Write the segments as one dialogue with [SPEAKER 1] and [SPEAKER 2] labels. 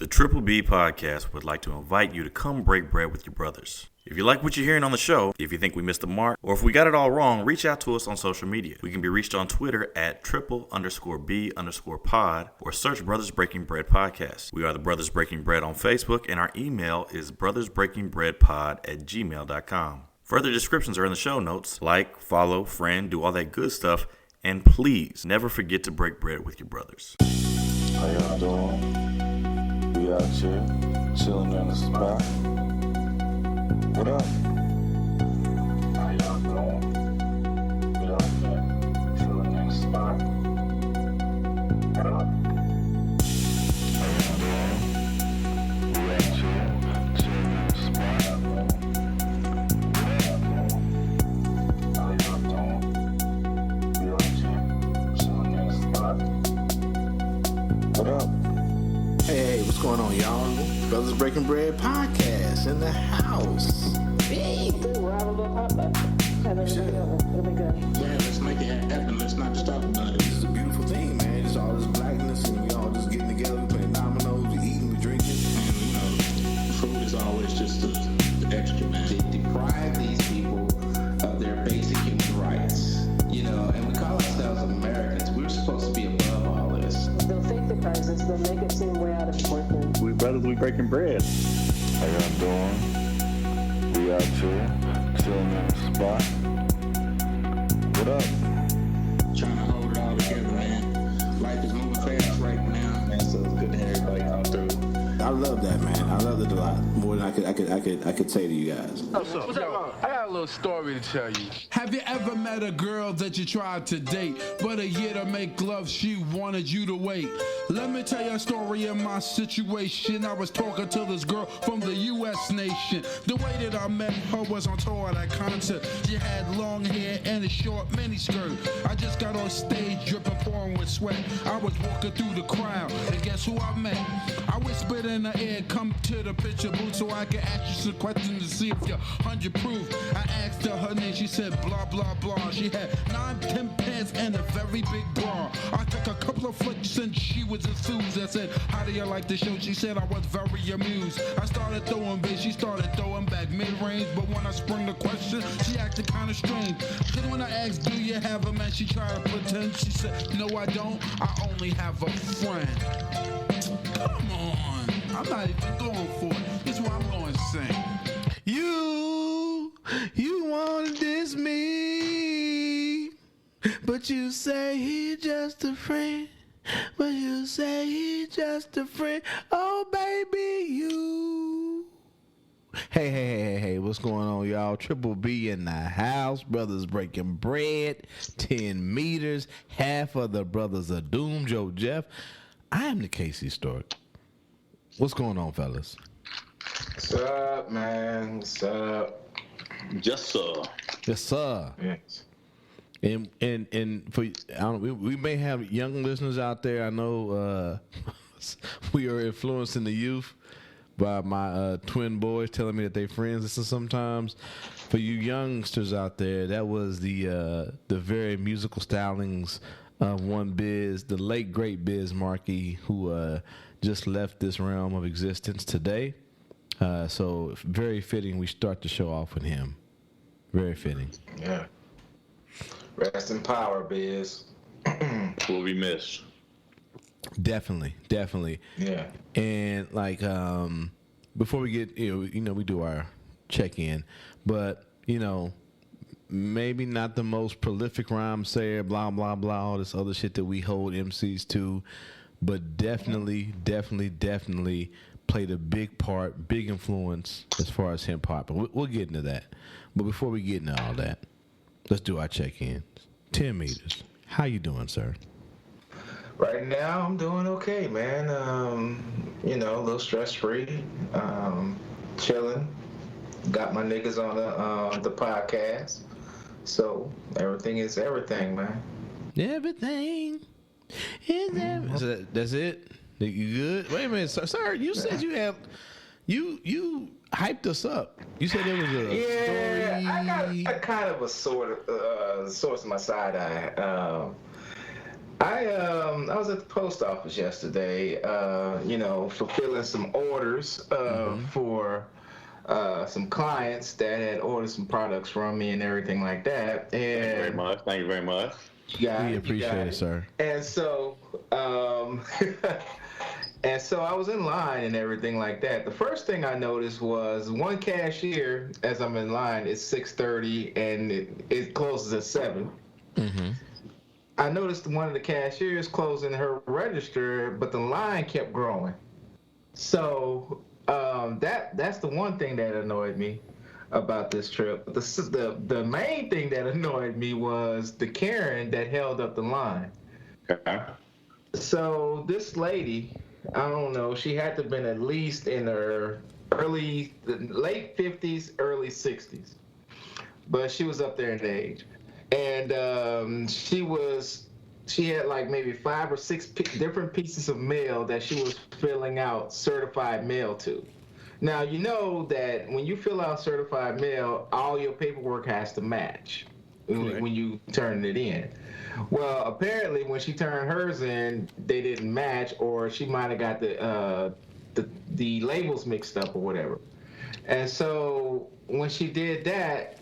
[SPEAKER 1] The Triple B podcast would like to invite you to come break bread with your brothers. If you like what you're hearing on the show, if you think we missed the mark, or if we got it all wrong, reach out to us on social media. We can be reached on Twitter at triple_B_pod or search Brothers Breaking Bread Podcast. We are the Brothers Breaking Bread on Facebook, and our email is brothersbreakingbreadpod@gmail.com. Further descriptions are in the show notes. Like, follow, friend, do all that good stuff, and please never forget to break bread with your brothers.
[SPEAKER 2] How y'all doing? We out here, chilling in the spot. What up? How y'all doing? We out here, chilling in the spot. What up? How y'all doing? We out here, chilling in the spot. How y'all doing? We out here, chilling in the spot. What up?
[SPEAKER 3] Hey, what's going on, y'all? Brothers Breaking Bread podcast in the house. Hey.
[SPEAKER 4] We'll have a little potluck. It'll be good.
[SPEAKER 5] Yeah, let's make it happen. Let's not just talk about it.
[SPEAKER 3] This is a beautiful thing, man. It's all this blackness, and we all just getting together, we playing dominoes, we eating, we drinking.
[SPEAKER 5] And, food is always just the extra, man.
[SPEAKER 6] They deprive these people of their basic human rights, and we call ourselves Americans. We're supposed to be above all this.
[SPEAKER 4] They'll fake the crisis. They'll make it seem way out of proportion.
[SPEAKER 7] We brothers, we breaking bread.
[SPEAKER 2] How y'all doing? We out here, chilling in the spot. What up?
[SPEAKER 5] Trying to hold it all together, man. Life is moving fast right now, man. So it's good to have everybody come through.
[SPEAKER 3] I love that, man. I love it a lot more than I could say to you guys.
[SPEAKER 8] What's up? I got a little story to tell you.
[SPEAKER 9] Have you ever met a girl that you tried to date, but a year to make love, she wanted you to wait? Let me tell you a story of my situation. I was talking to this girl from the U.S. nation. The way that I met her was on tour at a concert. She had long hair and a short miniskirt. I just got on stage dripping, pouring with sweat. I was walking through the crowd, and guess who I met? I whispered in her ear, come to the picture booth so I can ask you some questions to see if you're 100 proof. I asked her name, she said blah, blah, blah. She had 9-10 pants and a very big bra. I took a couple of flicks and she was enthused. I said, how do you like the show? She said I was very amused. I started throwing bass, she started throwing back mid-range. But when I sprung the question, she acted kind of strange. Then when I asked, do you have a man? She tried to pretend. She said, no, I don't. I only have a friend. Come on. I'm not even going for it. This is what I'm going to sing. You want to diss me, but you say he just a friend. But you say he just a friend. Oh, baby, you. Hey, what's going on, y'all? Triple B in the house. Brothers Breaking Bread. 10 meters. Half of the Brothers of Doom. Joe Jeff. I am the Casey Stork. What's going on, fellas?
[SPEAKER 2] What's up, man? What's up?
[SPEAKER 7] Yes, sir.
[SPEAKER 3] Yes, sir.
[SPEAKER 2] Yes.
[SPEAKER 3] And for I don't know, we may have young listeners out there. I know we are influencing the youth by my twin boys telling me that they friends listen sometimes. For you youngsters out there, that was the very musical stylings of one Biz, the late great Biz Markie, who just left this realm of existence today. So very fitting we start the show off with him. Very fitting.
[SPEAKER 2] Yeah. Rest in power, Biz.
[SPEAKER 7] Will we miss?
[SPEAKER 3] Definitely.
[SPEAKER 2] Yeah.
[SPEAKER 3] And like before we get we do our check-in, but maybe not the most prolific rhyme sayer, blah blah blah, all this other shit that we hold MCs to, but definitely played a big part, big influence as far as hip hop. And we'll get into that. But before we get into all that, let's do our check-in. 10 meters. How you doing, sir?
[SPEAKER 2] Right now, I'm doing okay, man. A little stress-free, chilling. Got my niggas on the podcast, so everything is everything, man.
[SPEAKER 3] Everything is everything. So that's it. You good? Wait a minute, sir. You said you have you hyped us up. You said there was a story.
[SPEAKER 2] I got a kind of a source of my side eye.
[SPEAKER 6] I was at the post office yesterday, fulfilling some orders for some clients that had ordered some products from me and everything like that. And
[SPEAKER 7] Thank you very much. Thank you very much.
[SPEAKER 3] We appreciate it, sir.
[SPEAKER 6] And so, and so I was in line and everything like that. The first thing I noticed was one cashier, as I'm in line, it's 6:30 and it closes at 7.
[SPEAKER 3] Mm-hmm.
[SPEAKER 6] I noticed one of the cashiers closing her register, but the line kept growing. So that's the one thing that annoyed me about this trip. The main thing that annoyed me was the Karen that held up the line.
[SPEAKER 7] Okay.
[SPEAKER 6] So this lady, I don't know, she had to have been at least in her late 50s, early 60s. But she was up there in age. And she had like maybe 5 or 6 different pieces of mail that she was filling out certified mail to. Now, you know that when you fill out certified mail, all your paperwork has to match when you turn it in. Well, apparently when she turned hers in, they didn't match, or she might have got the labels mixed up or whatever. And so when she did that,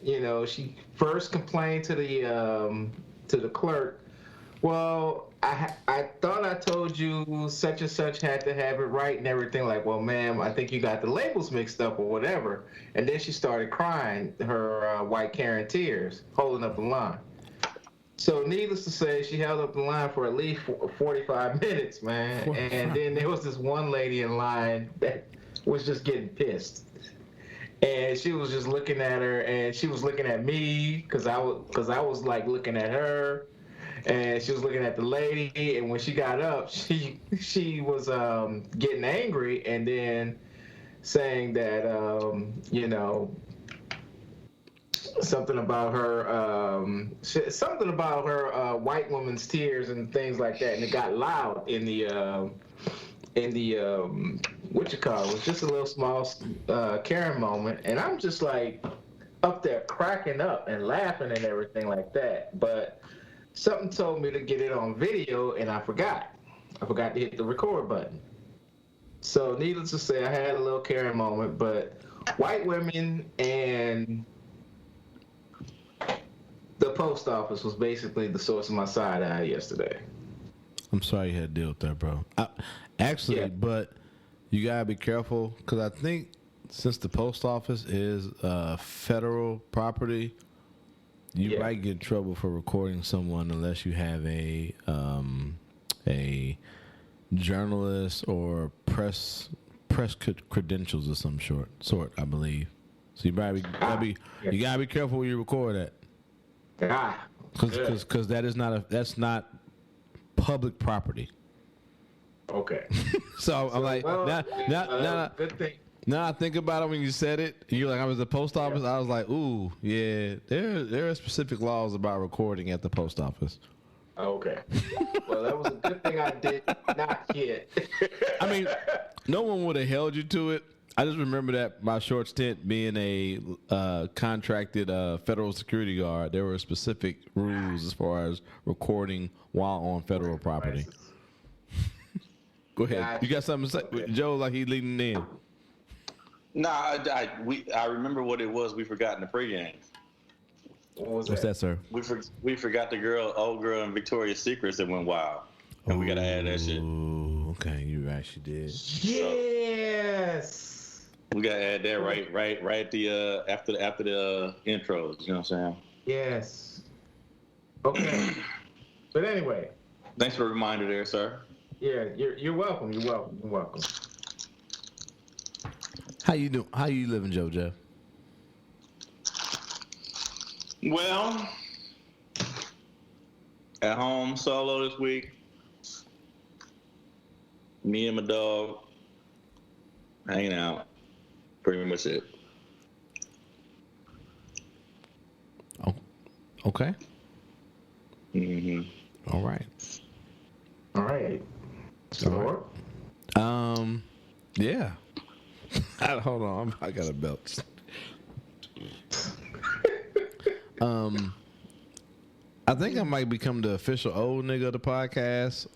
[SPEAKER 6] she first complained to the clerk. Well, I thought I told you such and such had to have it right and everything. Like, well, ma'am, I think you got the labels mixed up or whatever. And then she started crying, her white Karen tears, holding up the line. So needless to say, she held up the line for at least 45 minutes, man. And then there was this one lady in line that was just getting pissed. And she was just looking at her, and she was looking at me because I was like looking at her, and she was looking at the lady. And when she got up, she was getting angry, and then saying that something about her white woman's tears and things like that, and it got loud in the what you call it was just a little small Karen moment, and I'm just like up there cracking up and laughing and everything like that. But something told me to get it on video, and I forgot to hit the record button. So needless to say, I had a little Karen moment. But white women and the post office was basically the source of my side eye yesterday.
[SPEAKER 3] I'm sorry you had to deal with that, bro. But you gotta be careful, because I think since the post office is federal property, you might get in trouble for recording someone unless you have a journalist or press credentials of some sort, I believe. So you gotta be careful when you record that. Because that's not public property.
[SPEAKER 6] Okay.
[SPEAKER 3] So I'm like,
[SPEAKER 6] good thing.
[SPEAKER 3] Now I think about it when you said it. You're like, I was at the post office. I was like, ooh, yeah. There are specific laws about recording at the post office.
[SPEAKER 6] Okay. Well, that was a good thing I did not hit.
[SPEAKER 3] I mean, no one would have held you to it. I just remember that my short stint being a contracted federal security guard, there were specific rules as far as recording while on federal property. Go ahead. You got something to say? Joe, like he's leading in.
[SPEAKER 7] Nah, I remember what it was we forgot in the pregame.
[SPEAKER 6] What's
[SPEAKER 3] that, sir?
[SPEAKER 7] We forgot the old girl in Victoria's Secrets that went wild. And we got to add that shit.
[SPEAKER 3] Ooh, okay, you actually did.
[SPEAKER 6] Yes.
[SPEAKER 7] We got to add that right at the after the intros. You know what I'm saying?
[SPEAKER 6] Yes. Okay. But anyway.
[SPEAKER 7] Thanks for the reminder there, sir.
[SPEAKER 6] Yeah, you're welcome. You're welcome.
[SPEAKER 3] How you doing? How you living, JoJo?
[SPEAKER 7] Well, at home solo this week. Me and my dog hanging out. Pretty much it.
[SPEAKER 3] Oh, okay.
[SPEAKER 7] Mm-hmm.
[SPEAKER 3] All right.
[SPEAKER 6] So,
[SPEAKER 3] yeah. Hold on, I got a belt. I think I might become the official old nigga of the podcast,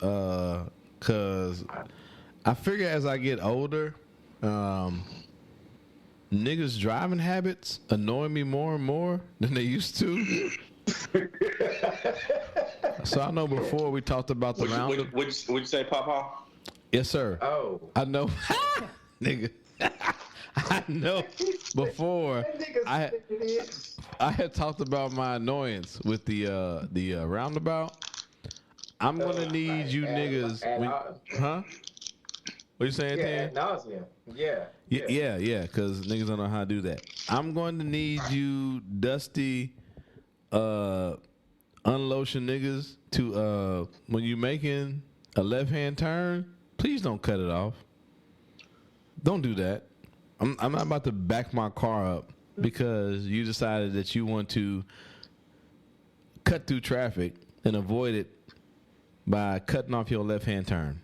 [SPEAKER 3] cause I figure as I get older, niggas' driving habits annoy me more and more than they used to. So I know before we talked about the round.
[SPEAKER 7] Would you say, Papa?
[SPEAKER 3] Yes, sir.
[SPEAKER 6] Oh,
[SPEAKER 3] I know, nigga. I know. Before I had talked about my annoyance with the roundabout. I'm gonna need you niggas. Huh? What you saying, Tan?
[SPEAKER 6] Yeah.
[SPEAKER 3] Because niggas don't know how to do that. I'm going to need you, dusty, unlotion niggas, to when you making a left-hand turn, please don't cut it off. Don't do that. I'm not about to back my car up because you decided that you want to cut through traffic and avoid it by cutting off your left-hand turn.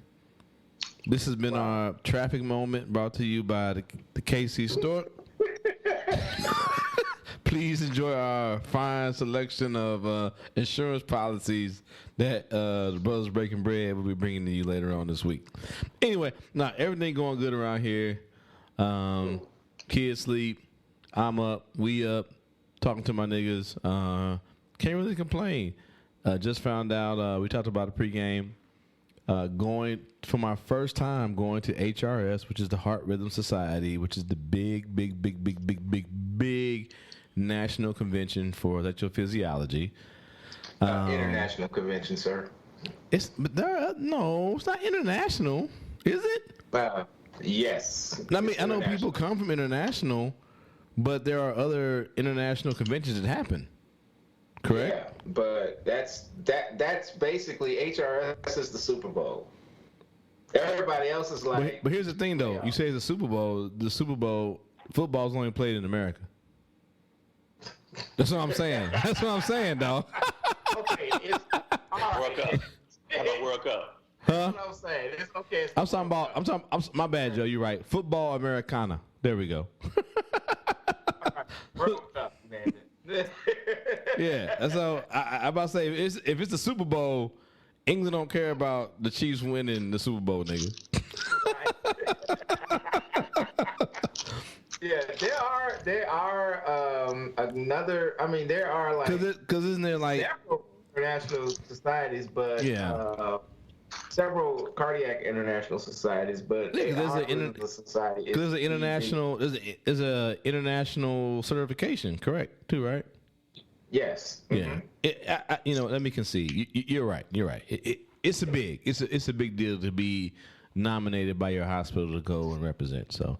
[SPEAKER 3] This has been our traffic moment brought to you by the KC store. Please enjoy our fine selection of insurance policies that the Brothers Breaking Bread will be bringing to you later on this week. Anyway, now everything going good around here. Kids sleep. I'm up. We up. Talking to my niggas. Can't really complain. Just found out. We talked about the pregame. Going for my first time going to HRS, which is the Heart Rhythm Society, which is the big national convention for electrophysiology.
[SPEAKER 6] International convention, sir.
[SPEAKER 3] It's not international, is it?
[SPEAKER 6] Yes.
[SPEAKER 3] I mean, I know people come from international, but there are other international conventions that happen. Correct.
[SPEAKER 6] Yeah, but that's basically HRS is the Super Bowl. Everybody else is like.
[SPEAKER 3] But here's the thing, though. You say it's the Super Bowl. The Super Bowl football is only played in America. That's what I'm saying. That's what I'm saying, dog.
[SPEAKER 6] Okay, it's
[SPEAKER 7] World Cup. How about World Cup?
[SPEAKER 3] Huh?
[SPEAKER 6] That's what I'm saying. It's okay.
[SPEAKER 3] I'm talking about. My bad, Joe. You're right. Football Americana. There we go.
[SPEAKER 6] World Cup, man.
[SPEAKER 3] Yeah. So I about to say if it's the Super Bowl, England don't care about the Chiefs winning the Super Bowl, nigga.
[SPEAKER 6] Yeah, there are another. I mean, there are like
[SPEAKER 3] because isn't there like
[SPEAKER 6] several international societies, but several cardiac international societies, but
[SPEAKER 3] there's an international certification, correct? Too, right?
[SPEAKER 6] Yes.
[SPEAKER 3] Yeah. Let me concede. You're right. You're right. It's a big deal to be nominated by your hospital to go and represent. So,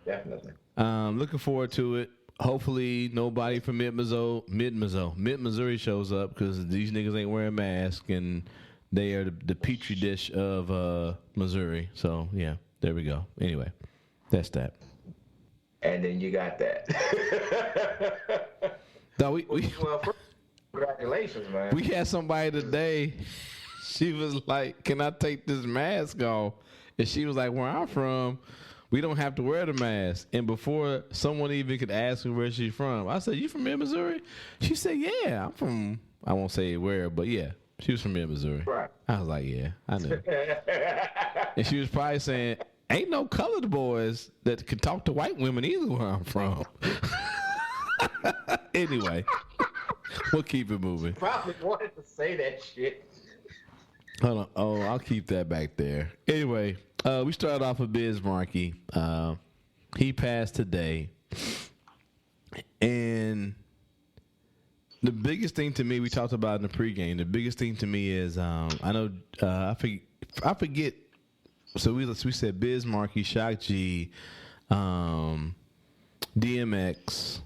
[SPEAKER 6] definitely.
[SPEAKER 3] Looking forward to it. Hopefully, nobody from Mid Missouri shows up because these niggas ain't wearing masks and they are the petri dish of Missouri. So, yeah, there we go. Anyway, that's that.
[SPEAKER 6] And then you got that.
[SPEAKER 3] No,
[SPEAKER 6] congratulations, man.
[SPEAKER 3] We had somebody today. She was like, "Can I take this mask off?" And she was like, "Where I'm from, we don't have to wear the mask." And before someone even could ask her where she's from, I said, "You from Missouri?" She said, "Yeah, I'm from." I won't say where, but yeah, she was from Missouri.
[SPEAKER 6] Right.
[SPEAKER 3] I was like, "Yeah, I knew." And she was probably saying, "Ain't no colored boys that can talk to white women either where I'm from." Anyway, we'll keep it moving.
[SPEAKER 6] Probably wanted to say that shit.
[SPEAKER 3] Hold on. Oh, I'll keep that back there. Anyway, we started off with Biz Markie. He passed today. And the biggest thing to me, we talked about in the pregame, the biggest thing to me is, I forget. So we said Biz Markie, Shock G, DMX.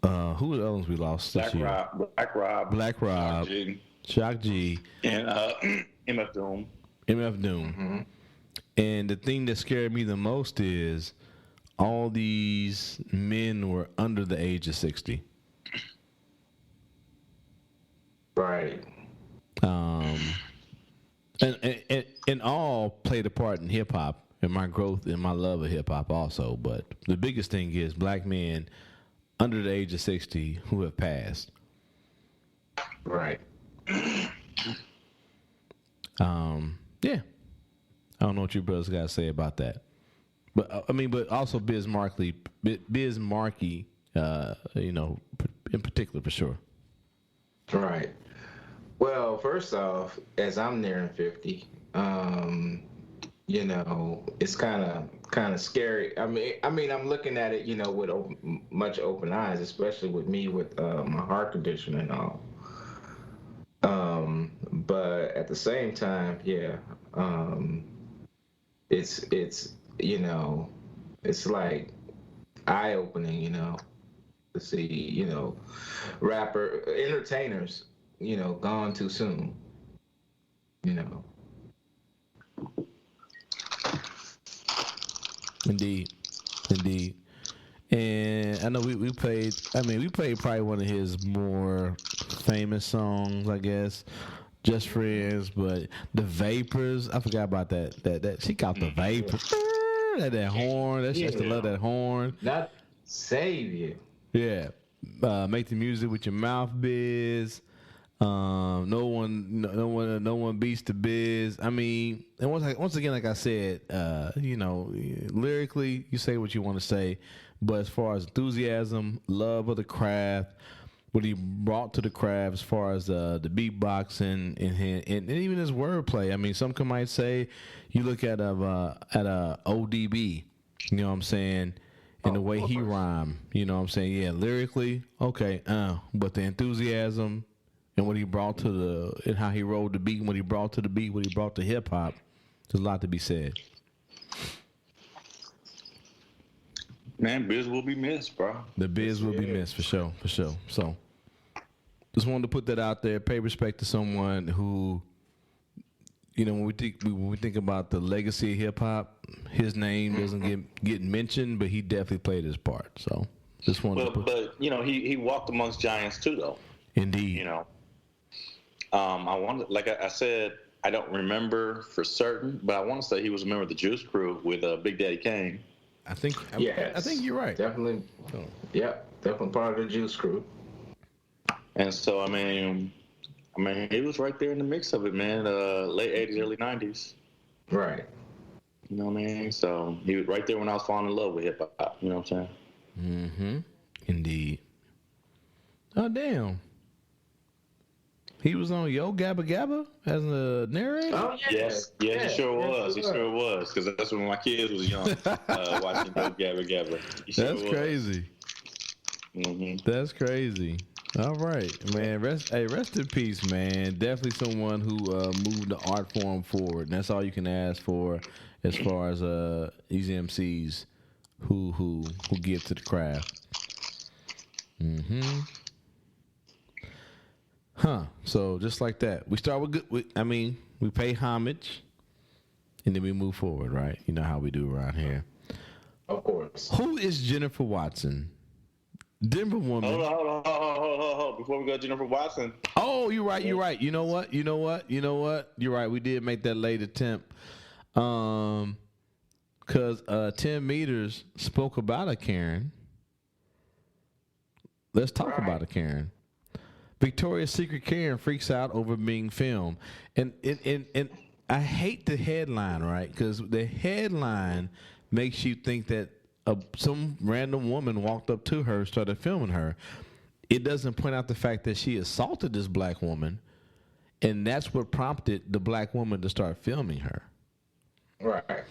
[SPEAKER 3] Who are the others we lost this year? Black Rob, Shock G,
[SPEAKER 7] and MF Doom.
[SPEAKER 3] Mm-hmm. And the thing that scared me the most is all these men were under the age of 60.
[SPEAKER 6] Right.
[SPEAKER 3] And all played a part in hip hop and my growth and my love of hip hop also. But the biggest thing is black men under the age of 60 who have passed.
[SPEAKER 6] Right.
[SPEAKER 3] Yeah. I don't know what you brothers got to say about that. But but also Biz Markie, in particular for sure.
[SPEAKER 6] Right. Well, first off, as I'm nearing 50, it's kind of scary. I mean, I'm looking at it, with much open eyes, especially with me with my heart condition and all. But at the same time, yeah, it's it's like eye opening, to see, entertainers, gone too soon,
[SPEAKER 3] Indeed. And I know we played probably one of his more famous songs, I guess, Just Friends, but the Vapors, I forgot about that she got the Vapors. That horn, that's just to love that horn.
[SPEAKER 6] Not save you.
[SPEAKER 3] Yeah. Make the music with your mouth, Biz. No one beats the Biz. I mean, and once again, like I said, lyrically, you say what you want to say, but as far as enthusiasm, love of the craft, what he brought to the craft, as far as the beatboxing and even his wordplay. I mean, some might say, you look at ODB, you know what I'm saying, and the way he rhymed, you know what I'm saying. Yeah, lyrically, okay, but the enthusiasm. And what he brought and how he rolled the beat, and what he brought to the beat, what he brought to hip hop, there's a lot to be said.
[SPEAKER 7] Man, Biz will be missed, bro.
[SPEAKER 3] The Biz will be missed for sure. So, just wanted to put that out there. Pay respect to someone who, when we think about the legacy of hip hop, his name doesn't get mentioned, but he definitely played his part. So, just wanted
[SPEAKER 7] but he walked amongst giants too, though.
[SPEAKER 3] Indeed.
[SPEAKER 7] I wanted, like I said, I don't remember for certain, but I want to say he was a member of the Juice Crew with Big Daddy Kane.
[SPEAKER 3] I think you're right.
[SPEAKER 6] Definitely. Oh. Yeah, definitely part of the Juice Crew.
[SPEAKER 7] And so, I mean, he was right there in the mix of it, man. Late 80s, early 90s.
[SPEAKER 6] Right.
[SPEAKER 7] You know what I mean? So he was right there when I was falling in love with hip hop. You know what I'm saying?
[SPEAKER 3] Mm-hmm. Indeed. Oh, damn. He was on Yo Gabba Gabba as a narrator?
[SPEAKER 6] Oh, yeah.
[SPEAKER 7] He sure was. He sure was. Because that's when my kids was young, watching Yo Gabba Gabba.
[SPEAKER 3] That's crazy.
[SPEAKER 7] Mm-hmm.
[SPEAKER 3] That's crazy. All right, man. Rest in peace, man. Definitely someone who moved the art form forward. And that's all you can ask for as far as these MCs who give to the craft. Mm-hmm. Huh. So just like that, we start with good. We pay homage, and then we move forward, right? You know how we do around here.
[SPEAKER 6] Of course.
[SPEAKER 3] Who is Jennifer Watson? Denver woman.
[SPEAKER 7] Hold on. Before we go to Jennifer Watson.
[SPEAKER 3] Oh, you're right. You know what? You're right. We did make that late attempt. Because 10 meters spoke about a Karen. Let's talk about a Karen. Victoria's Secret Karen freaks out over being filmed. And I hate the headline, right? Because the headline makes you think that some random woman walked up to her, started filming her. It doesn't point out the fact that she assaulted this black woman, and that's what prompted the black woman to start filming her.
[SPEAKER 6] Right.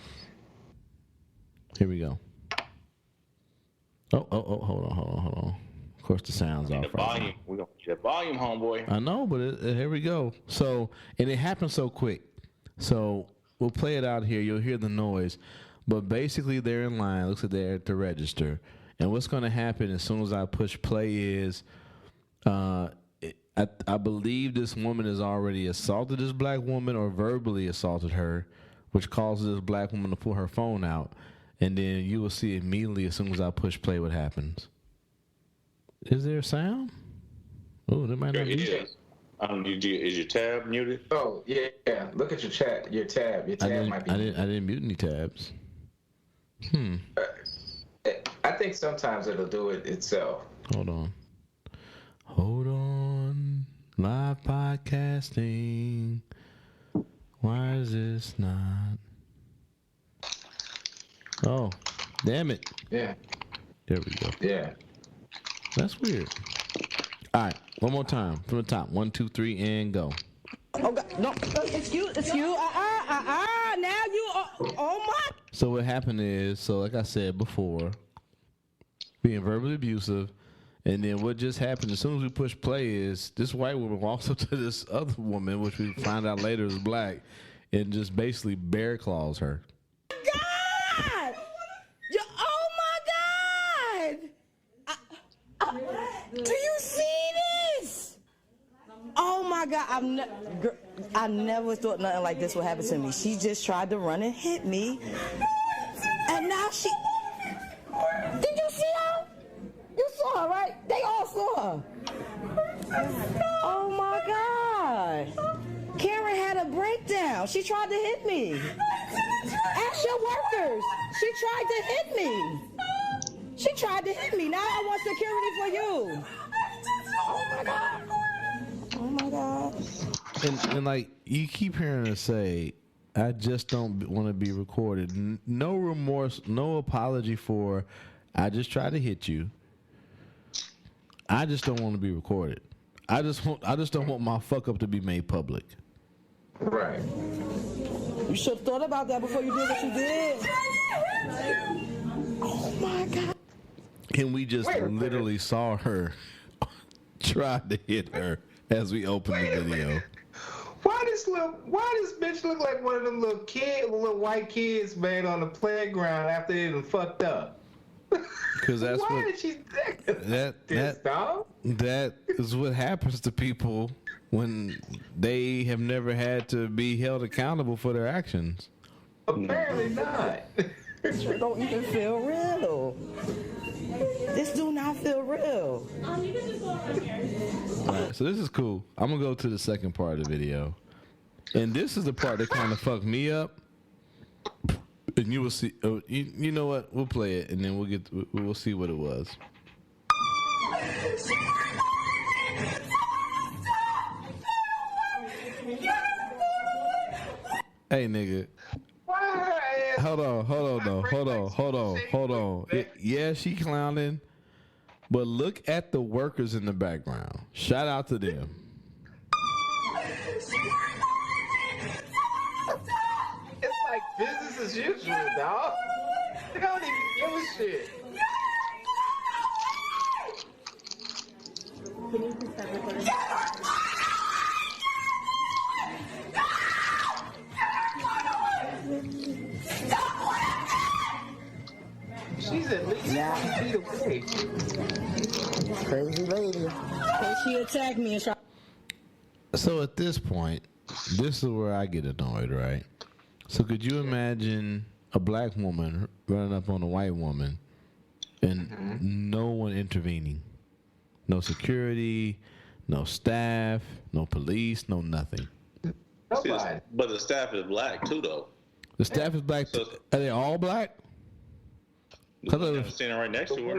[SPEAKER 3] Here we go. Oh, hold on. Of course, the sound's off.
[SPEAKER 7] Volume. We're going to get volume, homeboy.
[SPEAKER 3] I know, but here we go. So, and it happened so quick. So, we'll play it out here. You'll hear the noise. But basically, they're in line. Looks like they're at the register. And what's going to happen as soon as I push play is, I believe this woman has already assaulted this black woman or verbally assaulted her, which causes this black woman to pull her phone out. And then you will see immediately as soon as I push play what happens. Is there a sound? Oh, there might not be.
[SPEAKER 7] Is your tab muted?
[SPEAKER 6] Oh, yeah. Look at your chat. Your tab might be.
[SPEAKER 3] I didn't mute any tabs.
[SPEAKER 6] I think sometimes it'll do it itself.
[SPEAKER 3] Hold on. Live podcasting. Why is this not? Oh, damn it.
[SPEAKER 6] Yeah.
[SPEAKER 3] There we go.
[SPEAKER 6] Yeah.
[SPEAKER 3] That's weird. All right, one more time from the top. 1, 2, 3, and go.
[SPEAKER 4] Oh God, no! Excuse. Now you are. Oh my!
[SPEAKER 3] So what happened is, like I said before, being verbally abusive, and then what just happened as soon as we push play is this white woman walks up to this other woman, which we find out later is black, and just basically bear claws her.
[SPEAKER 4] God! Oh my God! Do you see this? Oh my God! I never thought nothing like this would happen to me. She just tried to run and hit me, and now she. Did you see her? You saw her, right? They all saw her. Oh my God! Karen had a breakdown. She tried to hit me. Ask your workers. She tried to hit me. She tried to hit me. Now I want security for you. Oh my God. Oh my God.
[SPEAKER 3] And like you keep hearing her say, I just don't want to be recorded. No remorse, no apology for, I just tried to hit you. I just don't want to be recorded. I just don't want my fuck up to be made public.
[SPEAKER 6] Right.
[SPEAKER 4] You should have thought about that before you did what you did. Oh my God.
[SPEAKER 3] And we just literally saw her try to hit her as we opened the video.
[SPEAKER 6] Why this bitch look like one of them little white kids, man, on the playground after they done fucked up?
[SPEAKER 3] Because that's
[SPEAKER 6] Why did she
[SPEAKER 3] that is what happens to people when they have never had to be held accountable for their actions.
[SPEAKER 6] Apparently not.
[SPEAKER 4] This don't even feel real. This do not feel real.
[SPEAKER 10] You can just go over here.
[SPEAKER 3] All right, so this is cool. I'm gonna go to the second part of the video, and this is the part that kind of fucked me up. And you will see. You know what? We'll play it, and then we'll see what it was. Hey, nigga. Hold on. Yeah, she clowning, but look at the workers in the background. Shout out to them.
[SPEAKER 6] It's like business as usual, dog. They don't even give a shit.
[SPEAKER 10] Can you please stop recording?
[SPEAKER 6] She's at least 5 feet away.
[SPEAKER 4] Crazy lady. So she attacked me and tried.
[SPEAKER 3] So at this point, this is where I get annoyed, right? So could you imagine a black woman running up on a white woman and no one intervening? No security, no staff, no police, no nothing.
[SPEAKER 6] Nobody.
[SPEAKER 7] But the staff is black too, though.
[SPEAKER 3] The staff is black. Are they all black?
[SPEAKER 7] The one that was standing right next to her.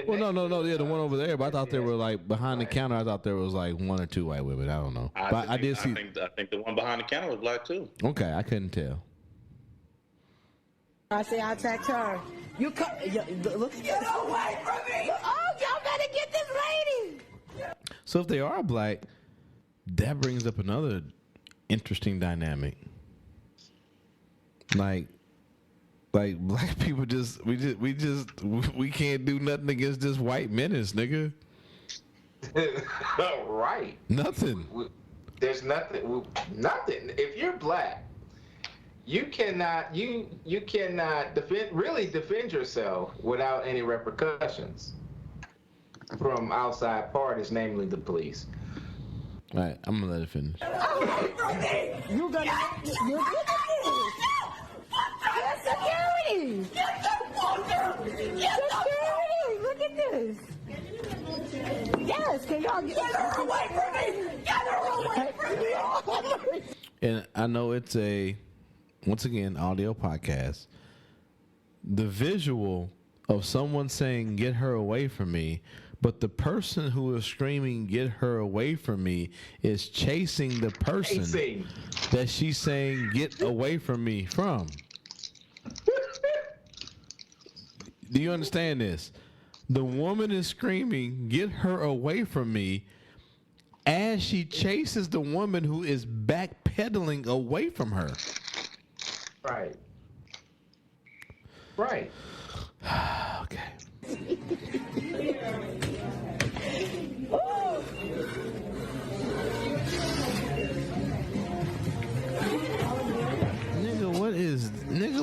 [SPEAKER 3] Well, no. Yeah, the one over there. But I thought they were like behind the counter. I thought there was like 1 or 2 white women. I don't know. I did see.
[SPEAKER 7] I think the one behind the counter was black too.
[SPEAKER 3] Okay, I couldn't tell.
[SPEAKER 4] I say I attacked her. You come. Look. Get away from me! Oh, y'all better get this lady.
[SPEAKER 3] So if they are black, that brings up another interesting dynamic. Like black people we can't do nothing against this white menace, nigga.
[SPEAKER 6] Right.
[SPEAKER 3] Nothing.
[SPEAKER 6] There's nothing. If you're black, you cannot defend yourself without any repercussions from outside parties, namely the police.
[SPEAKER 3] All right, I'm gonna let it finish.
[SPEAKER 4] You're gonna. Security! Security! Look at this! Yes, can y'all get her away from me? Get her away from me!
[SPEAKER 3] And I know it's a, once again, audio podcast. The visual of someone saying, get her away from me, but the person who is screaming, "Get her away from me," is chasing the person that she's saying, "Get away from me" from. Do you understand this? The woman is screaming, "Get her away from me," as she chases the woman who is backpedaling away from her.
[SPEAKER 6] Right. Right.
[SPEAKER 3] Okay. Nigga, what is this?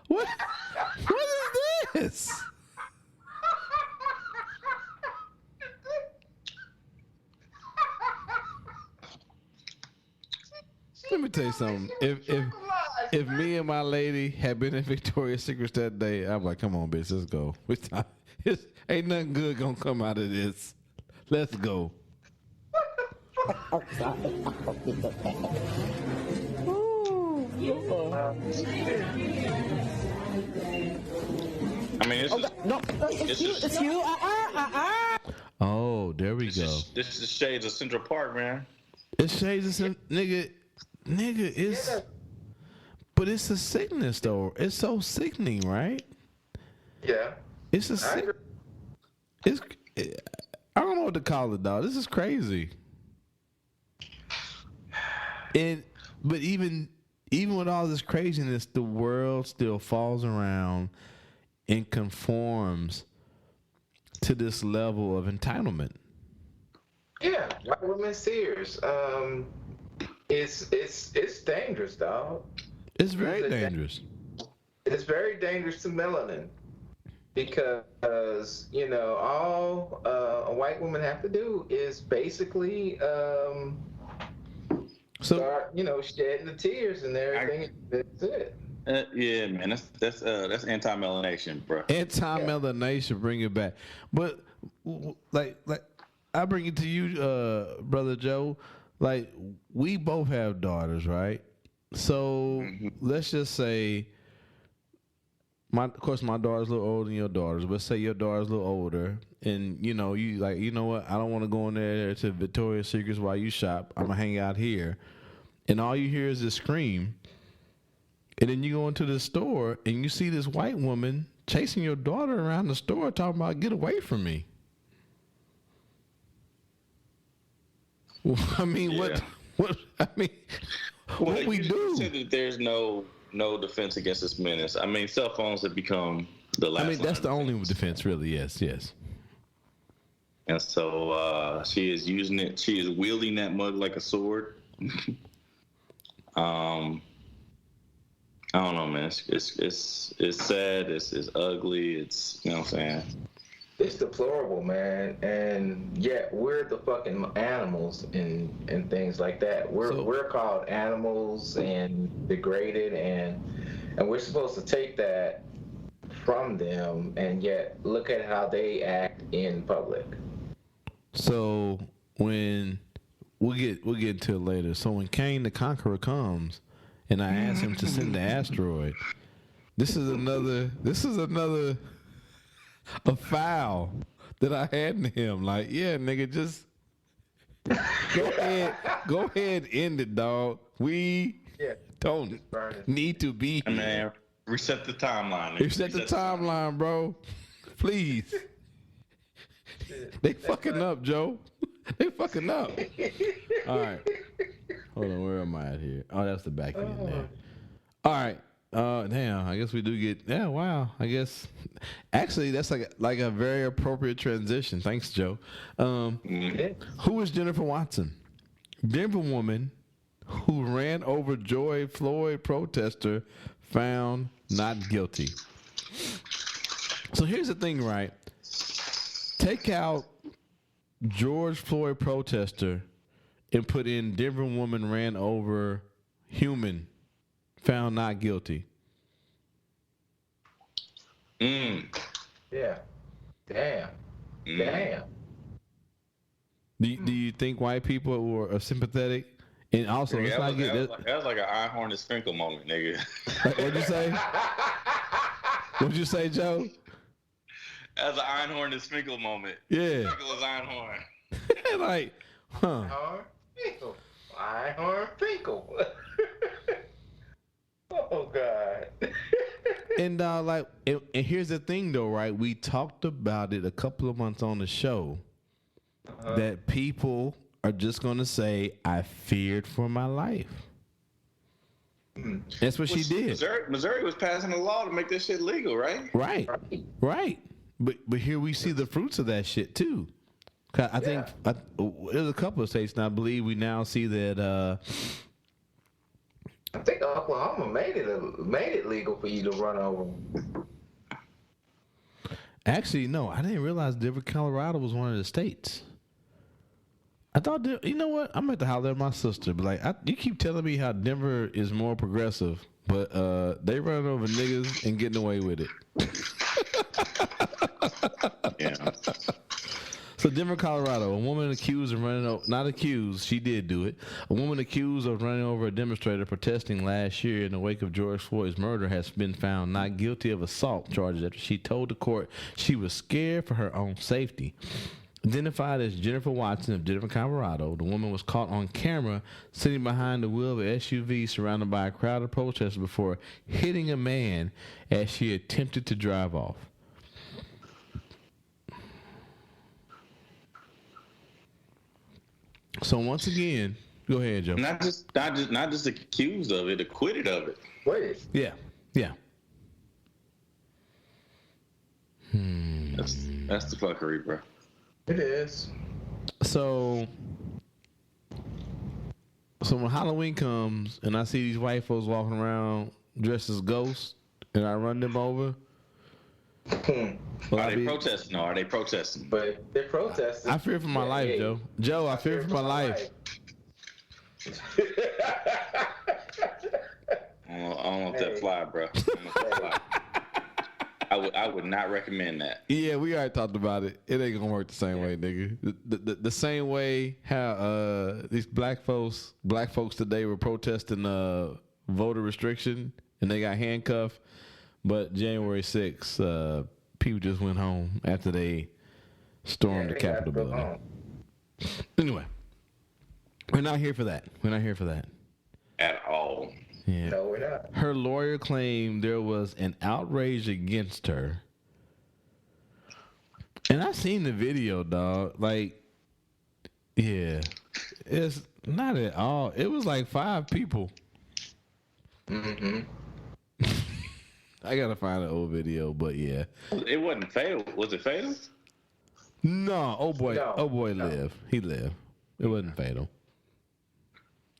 [SPEAKER 3] What is this? Let me tell you something. If me and my lady had been in Victoria's Secrets that day, I'm like, come on, bitch, let's go. Ain't nothing good gonna come out of this. Let's go.
[SPEAKER 7] I mean,
[SPEAKER 4] It's you.
[SPEAKER 3] Oh, there we go.
[SPEAKER 7] This is shades of Central Park, man.
[SPEAKER 3] It's shades of some nigga, it's. But it's a sickness, though. It's so sickening, right?
[SPEAKER 6] Yeah.
[SPEAKER 3] It's a sick. I don't know what to call it, dog. This is crazy. But even with all this craziness, the world still falls around and conforms to this level of entitlement.
[SPEAKER 6] Yeah, white women seers. It's dangerous, dog.
[SPEAKER 3] It's very dangerous.
[SPEAKER 6] It's very dangerous to melanin because all a white woman have to do is basically start shedding the tears and everything. That's it.
[SPEAKER 7] Yeah, man, that's anti-melanation, bro.
[SPEAKER 3] Anti-melanation, bring it back. But like I bring it to you, brother Joe. Like, we both have daughters, right? So let's just say, of course, my daughter's a little older than your daughter's. But say your daughter's a little older, and you like, you know what? I don't want to go in there to Victoria's Secrets while you shop. I'm gonna hang out here, and all you hear is this scream. And then you go into the store and you see this white woman chasing your daughter around the store, talking about, "Get away from me." I mean,
[SPEAKER 7] yeah.
[SPEAKER 3] what? I mean. What we do?
[SPEAKER 7] You said that there's no defense against this menace. I mean, cell phones have become the last.
[SPEAKER 3] I mean, that's the only defense, really. Yes.
[SPEAKER 7] And so she is using it. She is wielding that mug like a sword. I don't know, man. It's sad. It's ugly. It's, you know what I'm saying.
[SPEAKER 6] It's deplorable, man, and yet we're the fucking animals and things like that. We're called animals and degraded, and we're supposed to take that from them, and yet look at how they act in public.
[SPEAKER 3] So when we'll get into it later. So when Kane the Conqueror comes, and I ask him to send the asteroid, this is another. A foul that I had in him. Like, yeah, nigga, just go ahead, end it, dog. We don't need to be here.
[SPEAKER 7] Man, reset the timeline. Nigga.
[SPEAKER 3] Reset the timeline, bro. Please. They fucking up, Joe. They fucking up. All right. Hold on, where am I at here? Oh, that's the back end there. All right. Damn, I guess we do get, yeah, wow. I guess, actually, that's like a very appropriate transition. Thanks, Joe. Who is Jennifer Watson? Denver woman who ran over George Floyd protester found not guilty. So here's the thing, right? Take out George Floyd protester and put in Denver woman ran over human found not guilty.
[SPEAKER 6] Yeah. Damn. Damn.
[SPEAKER 3] Do you think white people were sympathetic? And also, let's not get this.
[SPEAKER 7] That was like an Einhorn and Sprinkle moment, nigga.
[SPEAKER 3] What'd you say? What'd you say, Joe?
[SPEAKER 7] That's an Einhorn and Sprinkle moment.
[SPEAKER 3] Yeah.
[SPEAKER 7] Sprinkle is Einhorn.
[SPEAKER 3] Like, huh?
[SPEAKER 6] Einhorn Finkel. Oh God.
[SPEAKER 3] And and here's the thing, though, right? We talked about it a couple of months on the show that people are just gonna say, "I feared for my life." That's what she did.
[SPEAKER 7] Missouri was passing a law to make this shit legal, right?
[SPEAKER 3] Right. But here we see the fruits of that shit too. 'Cause I think there's a couple of states, and I believe we now see that.
[SPEAKER 6] I think Oklahoma made it legal for you to run over.
[SPEAKER 3] Actually, no, I didn't realize Denver, Colorado was one of the states. I thought, you know what? I'm at the holler at my sister, but like, you keep telling me how Denver is more progressive, but they run over niggas and getting away with it.
[SPEAKER 7] Yeah.
[SPEAKER 3] So Denver, Colorado, a woman accused of running over, not accused, she did do it. A woman accused of running over a demonstrator protesting last year in the wake of George Floyd's murder has been found not guilty of assault charges after she told the court she was scared for her own safety. Identified as Jennifer Watson of Denver, Colorado, the woman was caught on camera sitting behind the wheel of an SUV surrounded by a crowd of protesters before hitting a man as she attempted to drive off. So once again, go ahead, Joe.
[SPEAKER 7] Not just accused of it, acquitted of it.
[SPEAKER 6] Wait.
[SPEAKER 3] Yeah.
[SPEAKER 7] That's the fuckery, bro.
[SPEAKER 6] It is.
[SPEAKER 3] So when Halloween comes and I see these white folks walking around dressed as ghosts and I run them over.
[SPEAKER 7] Are they protesting? No, are they protesting?
[SPEAKER 6] But they're protesting.
[SPEAKER 3] I fear for my life, Joe. Joe, I fear for my life.
[SPEAKER 7] I don't know if that fly, bro. I would not recommend that.
[SPEAKER 3] Yeah, we already talked about it. It ain't gonna work the same way, nigga. The same way how these black folks today were protesting voter restriction and they got handcuffed, but January 6th, people just went home after they stormed the Capitol building. Anyway, we're not here for that.
[SPEAKER 7] At all.
[SPEAKER 3] Yeah.
[SPEAKER 6] No, we're not.
[SPEAKER 3] Her lawyer claimed there was an outrage against her. And I seen the video, dog. Like, yeah. It's not at all. It was like 5 people.
[SPEAKER 6] Mm-hmm.
[SPEAKER 3] I gotta find an old video, but yeah.
[SPEAKER 7] It wasn't fatal. Was it fatal?
[SPEAKER 3] No, oh boy
[SPEAKER 6] No.
[SPEAKER 3] lived. He lived. It wasn't fatal.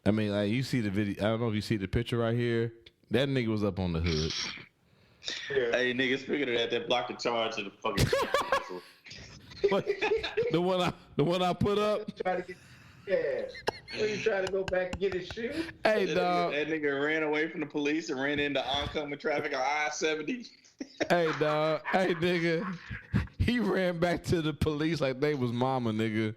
[SPEAKER 3] I mean, like, you see the video. I don't know if you see the picture right here. That nigga was up on the hood.
[SPEAKER 6] Yeah.
[SPEAKER 7] Hey, nigga, speaking of that blocked the charge of the fucking.
[SPEAKER 3] What? The one I put up.
[SPEAKER 6] Try to get. Yeah. Are you trying to go back and get his shoe?
[SPEAKER 3] Hey, dog.
[SPEAKER 7] That nigga ran away from the police and ran into oncoming traffic on I-70.
[SPEAKER 3] Hey, dog. Hey, nigga. He ran back to the police like they was mama, nigga.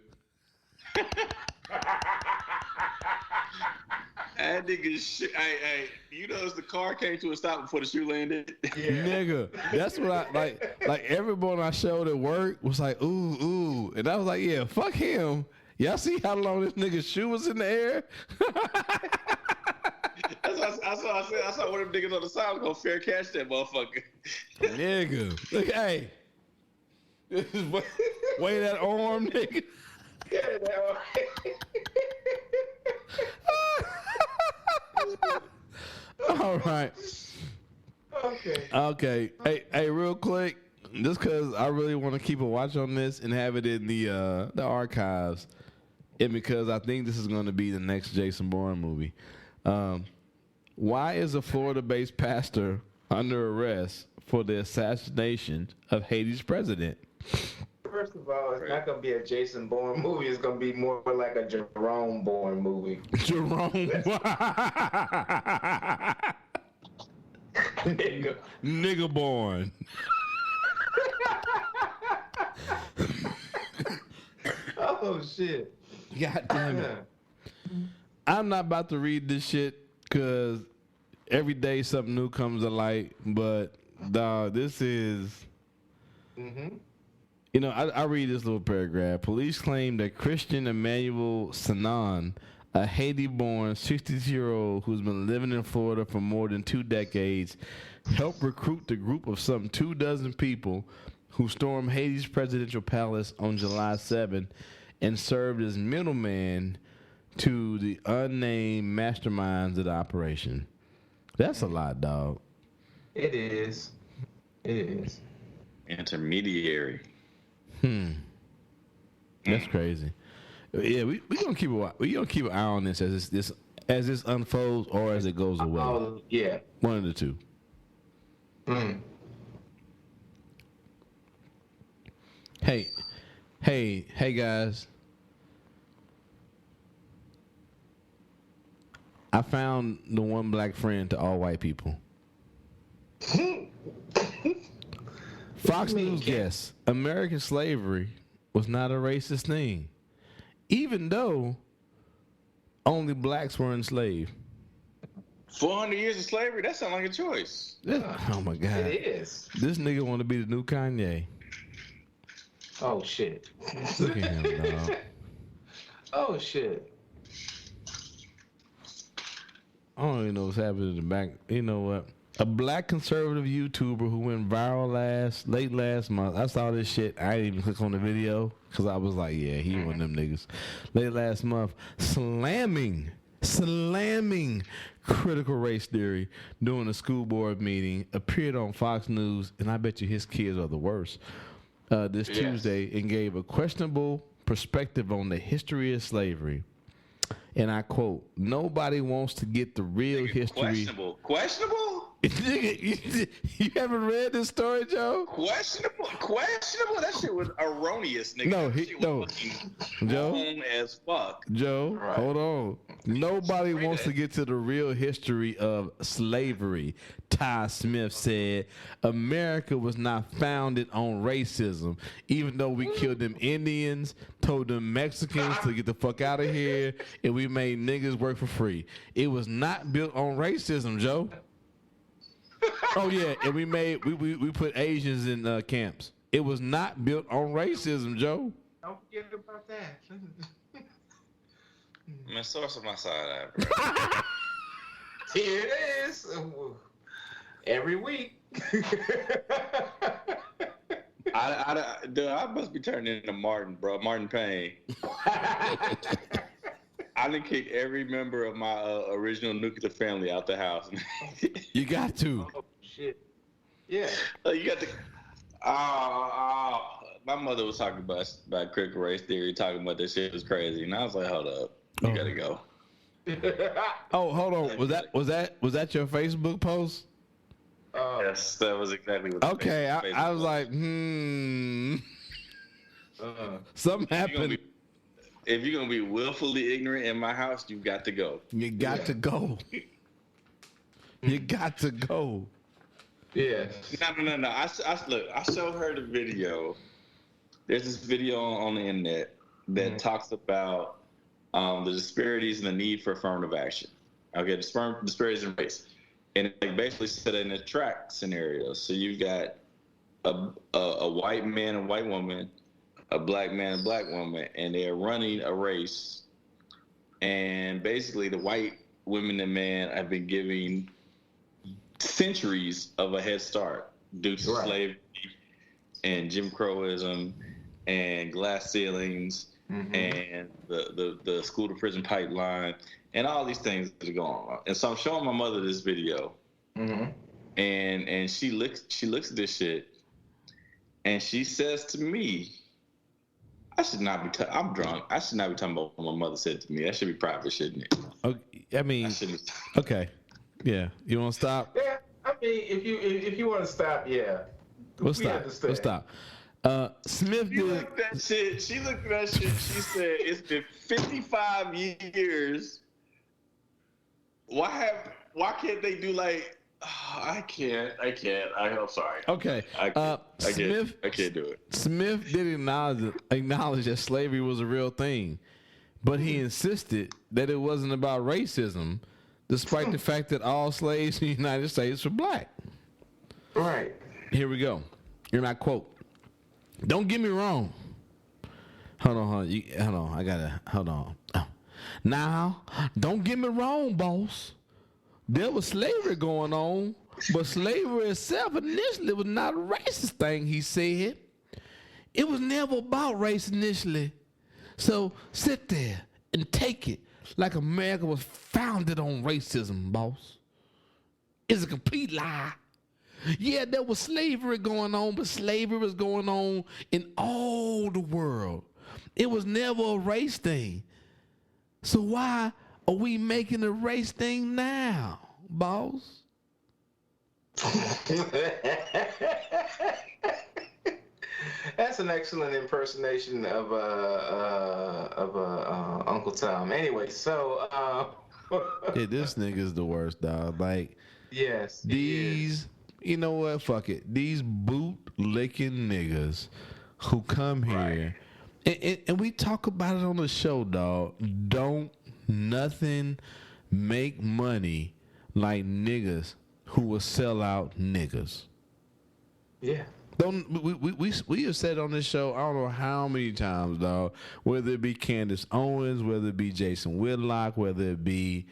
[SPEAKER 7] That nigga, hey, you notice the car came to a stop before the shoe landed?
[SPEAKER 6] Yeah.
[SPEAKER 3] Nigga, that's what I like. Like everyone I showed at work was like, ooh, and I was like, yeah, fuck him. Y'all see how long this nigga's shoe was in the air?
[SPEAKER 7] I saw one of them niggas on the side was gonna fair catch that motherfucker.
[SPEAKER 3] Nigga, look, hey, weigh that arm, nigga.
[SPEAKER 6] Yeah, that one.
[SPEAKER 3] All right. Okay. Hey, real quick, just because I really want to keep a watch on this and have it in the archives, and because I think this is going to be the next Jason Bourne movie. Why is a Florida-based pastor under arrest for the assassination of Haiti's president?
[SPEAKER 6] First of all, it's not going to be a Jason Bourne movie. It's going to be more like a Jerome Bourne movie.
[SPEAKER 3] Jerome. Nigga Bourne.
[SPEAKER 6] Oh, shit.
[SPEAKER 3] God damn it. I'm not about to read this shit because every day something new comes to light. But, dog, this is
[SPEAKER 6] Mm-hmm.
[SPEAKER 3] You know, I read this little paragraph. Police claim that Christian Emmanuel Sanan, a Haiti-born 62-year-old who's been living in Florida for more than 2 decades, helped recruit the group of some 24 people who stormed Haiti's presidential palace on July 7 and served as middleman to the unnamed masterminds of the operation. That's a lot, dog.
[SPEAKER 6] It is. It is.
[SPEAKER 7] Intermediary.
[SPEAKER 3] That's crazy. Yeah, we gonna keep an eye on this as this unfolds or as it goes away.
[SPEAKER 6] Oh, yeah.
[SPEAKER 3] One of the two. Hey guys. I found the one black friend to all white people. Fox News guests, American slavery was not a racist thing, even though only blacks were enslaved.
[SPEAKER 7] 400 years of slavery, that sounds like a choice.
[SPEAKER 3] Oh my God.
[SPEAKER 6] It is.
[SPEAKER 3] This nigga want to be the new Kanye.
[SPEAKER 6] Oh, shit.
[SPEAKER 3] Look at him, dog.
[SPEAKER 6] Oh, shit.
[SPEAKER 3] I don't even know what's happening in the back. You know what? A black conservative YouTuber who went viral late last month. I saw this shit. I didn't even click on the video because I was like, yeah, he one of them niggas. Late last month, slamming critical race theory during a school board meeting, appeared on Fox News, and I bet you his kids are the worst, this Tuesday, and gave a questionable perspective on the history of slavery. And I quote, "Nobody wants to get the real history."
[SPEAKER 7] Questionable?
[SPEAKER 3] You haven't read this story, Joe?
[SPEAKER 7] Questionable. That shit was erroneous, nigga.
[SPEAKER 3] No, Joe.
[SPEAKER 7] Wrong as fuck.
[SPEAKER 3] Joe, hold on. Nobody wants to get to the real history of slavery. Ty Smith said, "America was not founded on racism, even though we killed them Indians, told them Mexicans to get the fuck out of here, and we made niggas work for free. It was not built on racism, Joe." Oh yeah, and we put Asians in camps. It was not built on racism, Joe.
[SPEAKER 6] Don't forget about that.
[SPEAKER 7] Man, source of my side eye, bro.
[SPEAKER 6] Here it is. Every week.
[SPEAKER 7] I must be turning into Martin, bro. Martin Payne. I done kicked every member of my original nuclear family out the house.
[SPEAKER 3] You got to.
[SPEAKER 6] Oh, shit. Yeah.
[SPEAKER 7] You got to. My mother was talking about critical race theory, talking about this shit was crazy, and I was like, hold up, you gotta go.
[SPEAKER 3] Oh, hold on. Was that your Facebook post?
[SPEAKER 7] Yes, that was exactly what.
[SPEAKER 3] Okay, I was like, something happened.
[SPEAKER 7] If you're gonna be willfully ignorant in my house, you got to go.
[SPEAKER 3] You got to go. You got to go.
[SPEAKER 6] Yeah.
[SPEAKER 7] No. I showed her the video. There's this video on the internet that talks about the disparities and the need for affirmative action. Okay, disparities in race, and it basically set in a track scenario. So you've got a white man and white woman, a black man and black woman, and they're running a race. And basically, the white women and man have been giving centuries of a head start due to slavery and Jim Crowism and glass ceilings and the school to prison pipeline and all these things that are going on. And so I'm showing my mother this video, and she looks at this shit, and she says to me, I'm drunk. I should not be talking about what my mother said to me. That should be private, shouldn't it?
[SPEAKER 3] Okay, I mean, okay. Yeah. You want to stop?
[SPEAKER 6] Yeah. I mean, if you want to stop, yeah.
[SPEAKER 3] We'll stop. Smith
[SPEAKER 7] She looked at that shit. She said, "It's been 55 years. Why can't they do like? Oh, I can't. I'm sorry.
[SPEAKER 3] Okay.
[SPEAKER 7] I can't do it."
[SPEAKER 3] Smith did acknowledge that slavery was a real thing, but he insisted that it wasn't about racism, despite the fact that all slaves in the United States were black.
[SPEAKER 6] Right.
[SPEAKER 3] Here we go. And I quote, Don't get me wrong. Hold on. Hold on. Now, don't get me wrong, boss. There was slavery going on, but slavery itself initially was not a racist thing, he said. It was never about race initially. So sit there and take it like America was founded on racism, boss. It's a complete lie. Yeah, there was slavery going on, but slavery was going on in all the world. It was never a race thing. So why are we making a race thing now, boss?
[SPEAKER 6] That's an excellent impersonation of Uncle Tom. Anyway, so
[SPEAKER 3] Yeah, this nigga's the worst, dog. Like,
[SPEAKER 6] yes,
[SPEAKER 3] these, you know what? Fuck it. These boot-licking niggas who come here, and we talk about it on the show, dog. Don't nothing make money like niggas who will sell out niggas.
[SPEAKER 6] Yeah.
[SPEAKER 3] Don't we have said on this show, I don't know how many times, dog, whether it be Candace Owens, whether it be Jason Whitlock, whether it be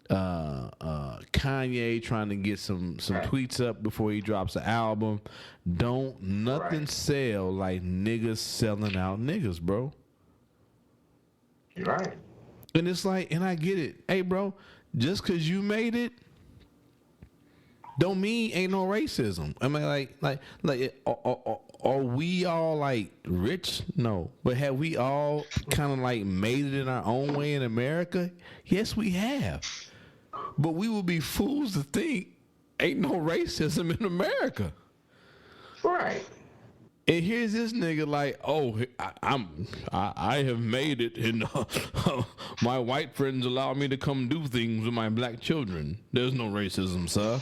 [SPEAKER 3] Kanye trying to get some tweets up before he drops an album. Don't nothing sell like niggas selling out niggas, bro.
[SPEAKER 6] You're right.
[SPEAKER 3] And it's like, and I get it. Hey, bro, just because you made it, don't mean ain't no racism. I mean, like, are we all like rich? No, but have we all kind of like made it in our own way in America? Yes, we have. But we would be fools to think ain't no racism in America.
[SPEAKER 6] Right.
[SPEAKER 3] And here's this nigga like, oh, I have made it, and my white friends allow me to come do things with my black children. There's no racism, sir.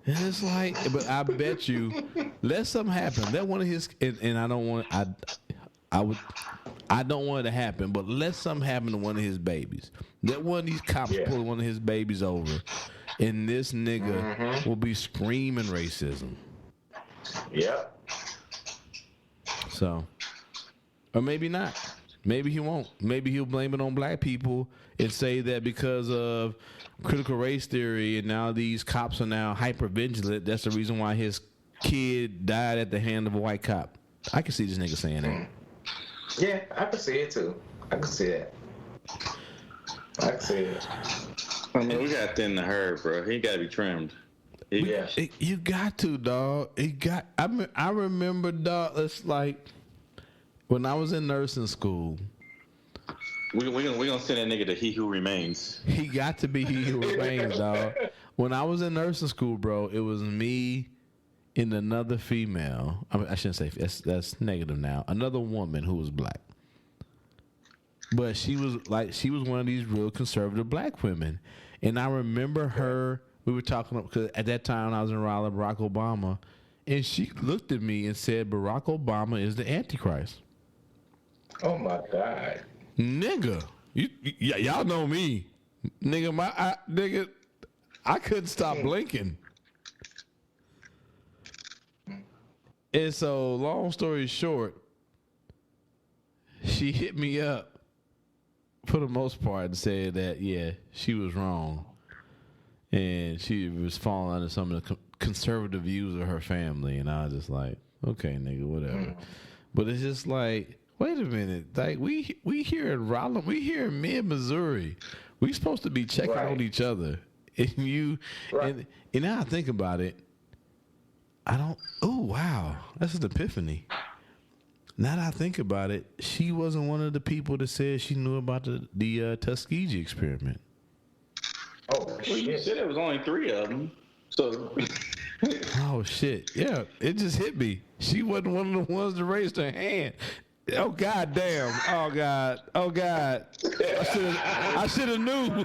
[SPEAKER 3] And it's like, but I bet you, let something happen. Let one of his, and I don't want, I don't want it to happen, but let something happen to one of his babies. Let one of these cops pull one of his babies over, and this nigga will be screaming racism.
[SPEAKER 6] Yep.
[SPEAKER 3] So, or maybe not. Maybe he won't. Maybe he'll blame it on black people and say that because of critical race theory and now these cops are now hyper vigilant, that's the reason why his kid died at the hand of a white cop. I can see this nigga saying that.
[SPEAKER 6] Yeah, I can see it too. I can see it. I can see it.
[SPEAKER 7] I mean, we got thin the herd, bro. He got to be trimmed.
[SPEAKER 3] You got to, dog. I remember, dog. It's like when I was in nursing school.
[SPEAKER 7] We're gonna send that nigga to He Who Remains.
[SPEAKER 3] He got to be He Who Remains, dog. When I was in nursing school, bro, it was me and another female. I shouldn't say that's negative now. Another woman who was black, but she was one of these real conservative black women, and I remember her. We were talking because at that time I was in Raleigh, Barack Obama, and she looked at me and said, "Barack Obama is the Antichrist."
[SPEAKER 6] Oh my God,
[SPEAKER 3] nigga! Y'all know me, nigga. I couldn't stop blinking. And so, long story short, she hit me up for the most part and said that she was wrong. And she was falling under some of the conservative views of her family. And I was just like, okay, nigga, whatever. But it's just like, wait a minute. Like, we here in Raleigh, we here in mid-Missouri. We supposed to be checking on each other. And and now I think about it, oh, wow. That's an epiphany. Now that I think about it, she wasn't one of the people that said she knew about the Tuskegee experiment.
[SPEAKER 6] Oh,
[SPEAKER 7] well, you said it was only 3 of them. So.
[SPEAKER 3] Oh, shit. Yeah, it just hit me. She wasn't one of the ones that raised her hand. Oh, God damn. Oh, God. Oh, God. I should have knew.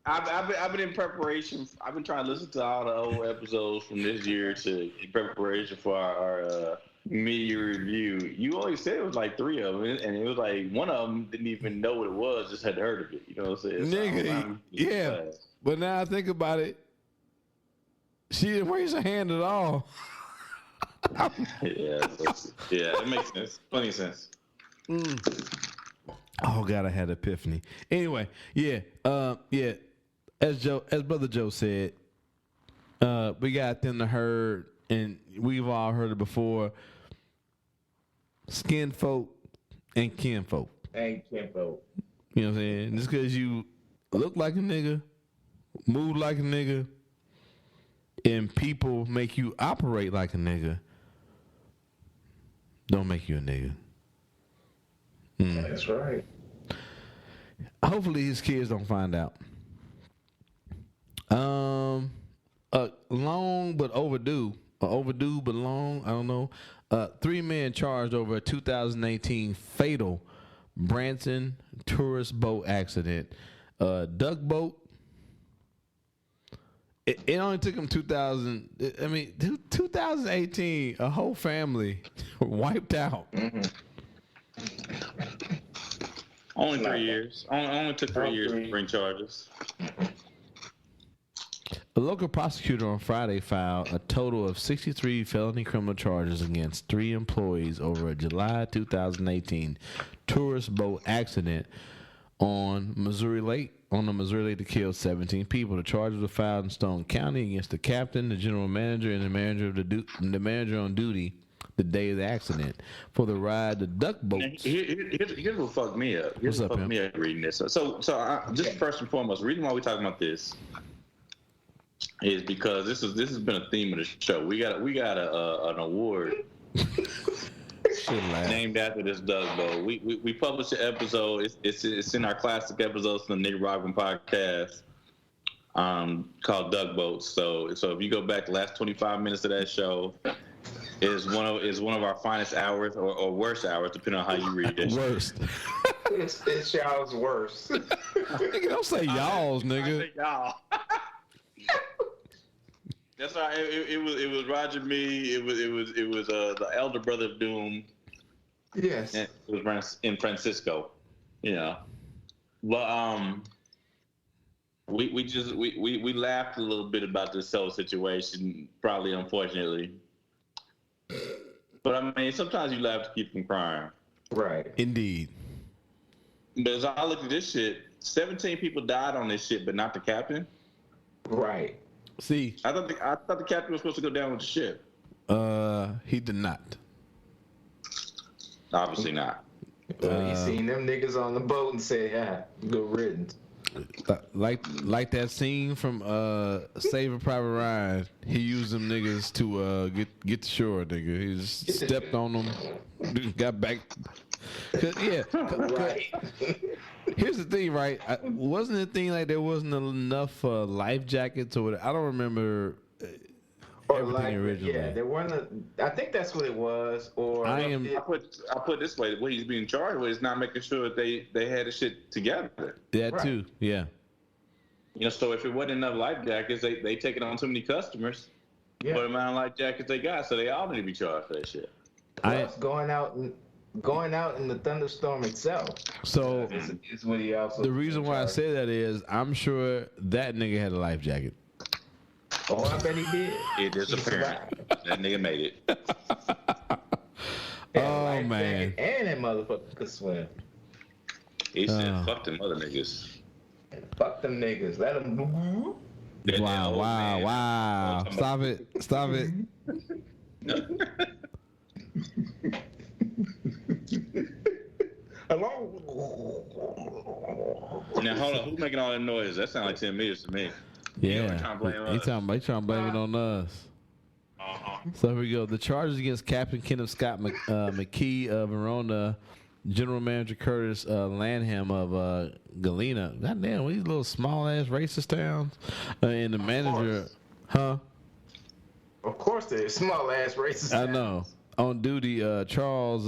[SPEAKER 7] I've been in preparation. I've been trying to listen to all the old episodes from this year in preparation for our media review. You only said it was like 3 of them, and it was like one of them didn't even know what it was, just had heard of it. You know what I'm saying?
[SPEAKER 3] Nigga, yeah. But now I think about it, she didn't raise her hand at all.
[SPEAKER 7] Yeah, it makes sense. Plenty of sense.
[SPEAKER 3] Oh God, I had an epiphany. Anyway, yeah. As Brother Joe said, we got them to herd, and we've all heard it before. Skinfolk and kinfolk.
[SPEAKER 6] Ain't Kinfolk.
[SPEAKER 3] You know what I'm saying? Just because you look like a nigga, move like a nigga, and people make you operate like a nigga, don't make you a nigga.
[SPEAKER 6] That's right.
[SPEAKER 3] Hopefully his kids don't find out. Long but overdue. Overdue but long, I don't know. 3 men charged over a 2018 fatal Branson tourist boat accident. Duck boat. It only took them 2018, a whole family wiped out.
[SPEAKER 7] Only 3 years. Only took 3 years to bring charges.
[SPEAKER 3] A local prosecutor on Friday filed a total of 63 felony criminal charges against 3 employees over a July 2018 tourist boat accident on the Missouri Lake that killed 17 people. The charges were filed in Stone County against the captain, the general manager, and the manager on duty the day of the accident. For the ride, the duck boats.
[SPEAKER 7] Here's what fucked me up. Here's what fucked me up reading this. So just first and foremost, the reason why we're talking about this is because this has been a theme of the show. We got an award named after this duck boat. We published an episode. It's in our classic episodes from the Negroraguan podcast called Duck Boats. So if you go back the last 25 minutes of that show, is one of our finest hours or worst hours, depending on how you read it.
[SPEAKER 3] Worst.
[SPEAKER 6] It's y'all's worst.
[SPEAKER 3] Nigga, don't say y'all's, nigga.
[SPEAKER 7] I say y'all. That's right. It was Roger Me. It was the elder brother of Doom.
[SPEAKER 6] Yes.
[SPEAKER 7] And it was in Francisco. You know. But we laughed a little bit about this whole situation, probably unfortunately. But I mean, sometimes you laugh to keep from crying.
[SPEAKER 6] Right.
[SPEAKER 3] Indeed.
[SPEAKER 7] But as I look at this shit, 17 people died on this shit, but not the captain.
[SPEAKER 6] Right.
[SPEAKER 3] See,
[SPEAKER 7] I thought the captain was supposed to go down with the ship.
[SPEAKER 3] He did not.
[SPEAKER 7] Obviously not.
[SPEAKER 6] Well, he seen them niggas on the boat and said, "Yeah, good riddance."
[SPEAKER 3] Like that scene from Saving Private Ryan. He used them niggas to get to shore, nigga. He just stepped on them, got back.
[SPEAKER 6] Right.
[SPEAKER 3] Here's the thing, right? Wasn't the thing like there wasn't enough life jackets or whatever? I don't remember everything originally.
[SPEAKER 6] Yeah, there weren't. I think that's what it was. Or
[SPEAKER 7] I put it this way: what he's being charged with is not making sure that they had the shit together.
[SPEAKER 3] That right. Too, yeah.
[SPEAKER 7] You know, so if it wasn't enough life jackets, they take it on too many customers. Yeah. What amount of life jackets they got? So they all need to be charged for that shit.
[SPEAKER 6] Plus, going out in the thunderstorm itself.
[SPEAKER 3] So
[SPEAKER 6] is what he also.
[SPEAKER 3] The reason why I say that is I'm sure that nigga had a life jacket.
[SPEAKER 6] Oh, I bet he did.
[SPEAKER 7] It is apparent. That nigga made it.
[SPEAKER 3] Oh man!
[SPEAKER 6] And that motherfucker could swim.
[SPEAKER 7] He said, "Fuck them other niggas."
[SPEAKER 6] Fuck them niggas. Let them.
[SPEAKER 3] Wow! Stop it!
[SPEAKER 6] Hello.
[SPEAKER 7] Now hold on, who's making all that noise? That sounds like 10 meters to me.
[SPEAKER 3] Yeah, he trying to blame it on us. So here we go. The charges against Captain Kenneth Scott McKee of Verona, General Manager Curtis Lanham of Galena. Goddamn, these little small ass racist towns, and the manager, huh?
[SPEAKER 6] Of course, they're small ass racist towns.
[SPEAKER 3] I know. On duty, Charles,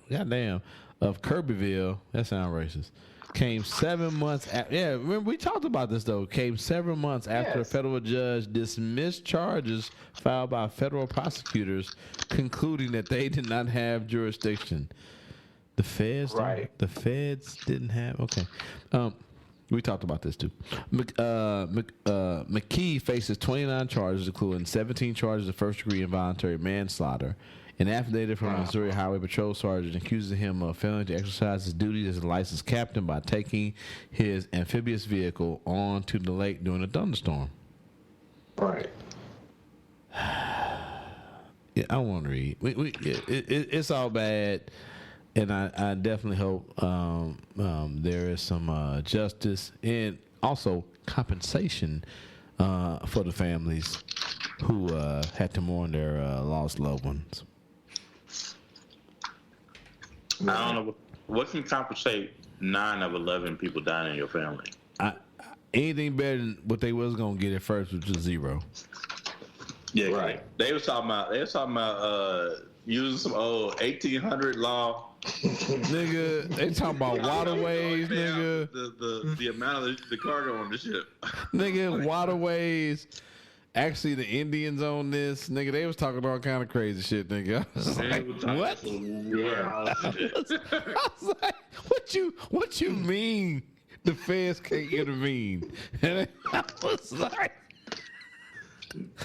[SPEAKER 3] goddamn, of Kirbyville. That sounds racist. Came 7 months after. Yeah, remember we talked about this though. Came several months after a federal judge dismissed charges filed by federal prosecutors, concluding that they did not have jurisdiction. The feds,
[SPEAKER 6] right?
[SPEAKER 3] The feds didn't have. Okay. We talked about this too. McKee faces 29 charges, including 17 charges of first-degree involuntary manslaughter. An affidavit from a Missouri Highway Patrol sergeant accuses him of failing to exercise his duties as a licensed captain by taking his amphibious vehicle onto the lake during a thunderstorm.
[SPEAKER 6] Right.
[SPEAKER 3] Yeah, I want to read. It's all bad, and I definitely hope there is some justice and also compensation for the families who had to mourn their lost loved ones.
[SPEAKER 7] I don't know what can compensate 9 of 11 people dying in your family.
[SPEAKER 3] Anything better than what they was gonna get at first, which was 0.
[SPEAKER 7] Yeah, right. They was talking about using some old 1800 law.
[SPEAKER 3] Nigga, they talking about waterways, nigga.
[SPEAKER 7] The amount of the cargo on the ship.
[SPEAKER 3] Nigga, waterways. Actually, the Indians on this, nigga, they was talking all kind of crazy shit, nigga. I was like, what? I was like, what you mean the feds can't intervene? And I was like,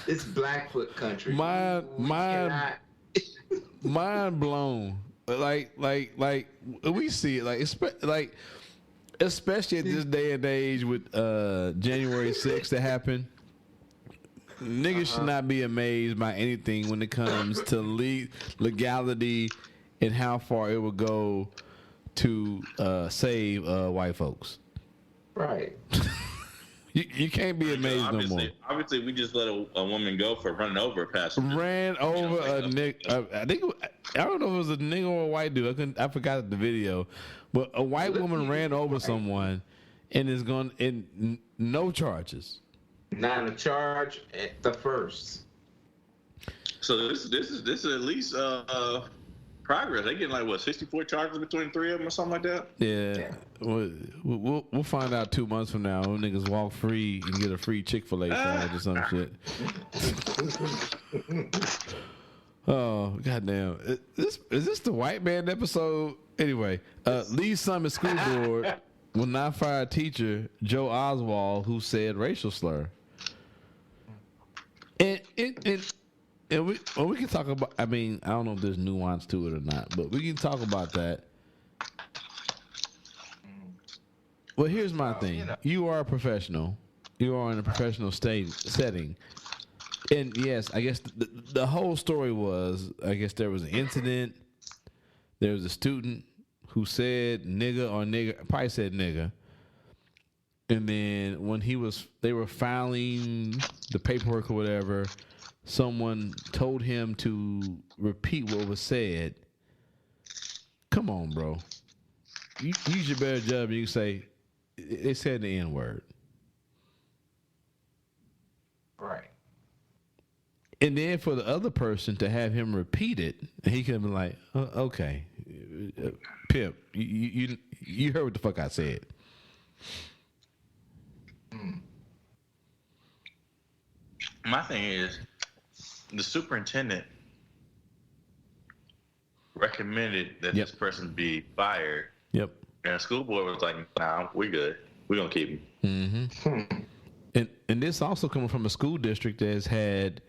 [SPEAKER 6] it's Blackfoot country.
[SPEAKER 3] Mind blown. Like we see it, especially at this day and age with January 6th that happened. Niggas should not be amazed by anything when it comes to legality and how far it would go to save white folks.
[SPEAKER 6] Right.
[SPEAKER 3] You can't be amazed no more.
[SPEAKER 7] Obviously, we just let a woman go for running over a passenger.
[SPEAKER 3] Ran over a nigga. I don't know if it was a nigga or a white dude. I forgot the video, but a white woman ran over someone and is going in no charges.
[SPEAKER 6] Not a charge at the first. So
[SPEAKER 7] this is at least progress. They getting like what 64 charges between the 3 of them or something like that.
[SPEAKER 3] Yeah, we'll find out 2 months from now. When niggas walk free and get a free Chick-fil-A sandwich or some shit. Oh goddamn! Is this the white man episode? Anyway, Lee Summit School Board will not fire teacher Joe Oswald who said racial slur. And we can talk about. I mean, I don't know if there's nuance to it or not, but we can talk about that. Well, here's my thing. You are a professional. You are in a professional setting. And yes, I guess the whole story was, I guess there was an incident. There was a student who said nigga, probably said nigga. And then when they were filing the paperwork or whatever, someone told him to repeat what was said. Come on, bro. You use your better judgment. You can say, they said the N-word.
[SPEAKER 6] Right.
[SPEAKER 3] And then for the other person to have him repeat it, and he could have been like, okay, Pimp, you heard what the fuck I said.
[SPEAKER 7] My thing is, the superintendent recommended that this person be fired.
[SPEAKER 3] Yep.
[SPEAKER 7] And the school board was like, nah, we good. We're going to keep him.
[SPEAKER 3] Mm-hmm. And this also coming from a school district that has had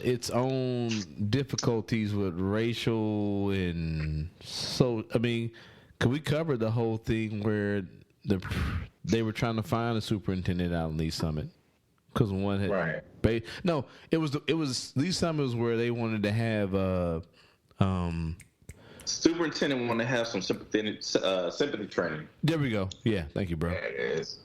[SPEAKER 3] its own difficulties with racial and so, I mean, could we cover the whole thing where they were trying to find a superintendent out in Lee Summit? Because one had no, it was Lee Summit was where they wanted to have
[SPEAKER 7] superintendent wanted to have some sympathy training.
[SPEAKER 3] There we go. Yeah, thank you, bro.
[SPEAKER 6] There it is.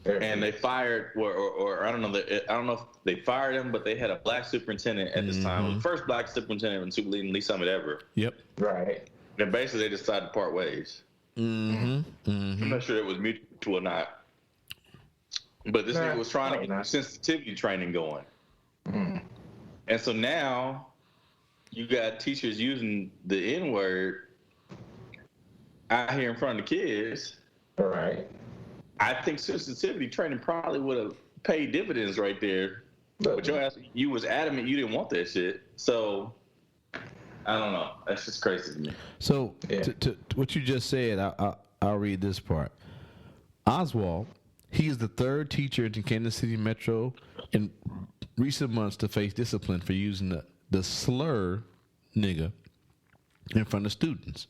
[SPEAKER 7] And they fired, or I don't know if they fired him, but they had a black superintendent at this time. It was the first black superintendent in Lee Summit ever.
[SPEAKER 3] Yep.
[SPEAKER 6] Right.
[SPEAKER 7] And basically, they decided to part ways. I'm not sure it was mutual or not. But this nigga was trying to get sensitivity training going. And so now you got teachers using the N-word out here in front of the kids.
[SPEAKER 6] All right.
[SPEAKER 7] I think sensitivity training probably would have paid dividends right there. But your ass, you was adamant you didn't want that shit. So I don't know. That's just crazy to me.
[SPEAKER 3] So to what you just said, I'll read this part. Oswald, he is the third teacher in Kansas City Metro in recent months to face discipline for using the slur nigga in front of students.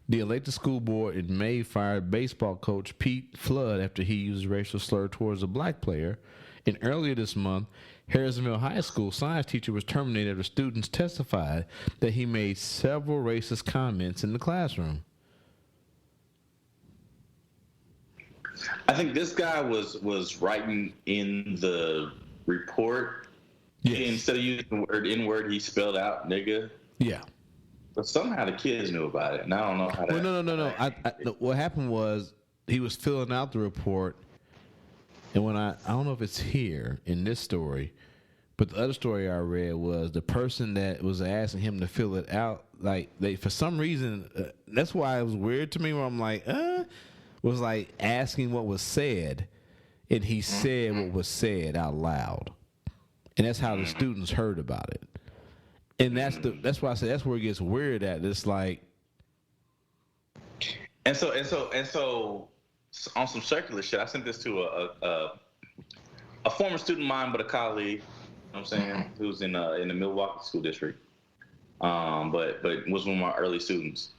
[SPEAKER 3] The elected school board in May fired baseball coach Pete Flood after he used a racial slur towards a black player. And earlier this month, Harrisonville High School science teacher was terminated after students testified that he made several racist comments in the classroom.
[SPEAKER 7] I think this guy was writing in the report.
[SPEAKER 3] Yes.
[SPEAKER 7] Instead of using the word N-word, he spelled out nigga.
[SPEAKER 3] Yeah.
[SPEAKER 7] But somehow the kids knew about it, and I don't know how that...
[SPEAKER 3] Well, no. What happened was he was filling out the report, and when I don't know if it's here in this story, but the other story I read was the person that was asking him to fill it out, like, they, for some reason, that's why it was weird to me, where I'm like, was like asking what was said, and he said what was said out loud. And that's how the students heard about it. And that's why I say that's where it gets weird at. It's like,
[SPEAKER 7] and so on some circular shit, I sent this to a former student of mine, but a colleague. You know what I'm saying, who's in the Milwaukee school district, but was one of my early students.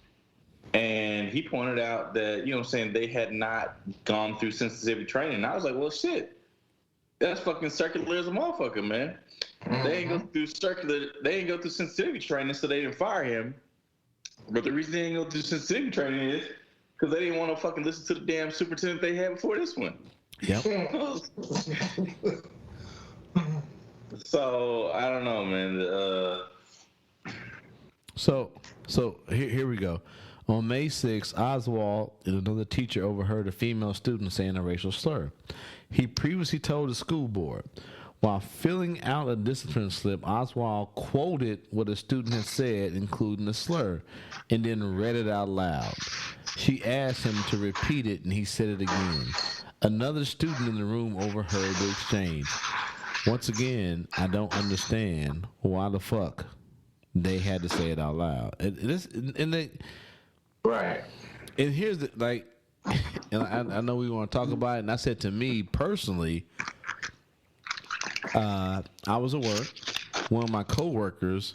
[SPEAKER 7] And he pointed out that, you know what I'm saying, they had not gone through sensitivity training. And I was like, well, shit, that's fucking circular as a motherfucker, man. They ain't go through sensitivity training, so they didn't fire him. But the reason they didn't go through sensitivity training is because they didn't want to fucking listen to the damn superintendent they had before this one.
[SPEAKER 3] Yep.
[SPEAKER 7] So I don't know, man.
[SPEAKER 3] So here we go. On May 6th, Oswald and another teacher overheard a female student saying a racial slur. He previously told the school board. While filling out a discipline slip, Oswald quoted what a student had said, including the slur, and then read it out loud. She asked him to repeat it, and he said it again. Another student in the room overheard the exchange. Once again, I don't understand why the fuck they had to say it out loud.
[SPEAKER 6] Right.
[SPEAKER 3] And here's the, like, and I know we want to talk about it, and I said to me personally, I was at work. One of my coworkers,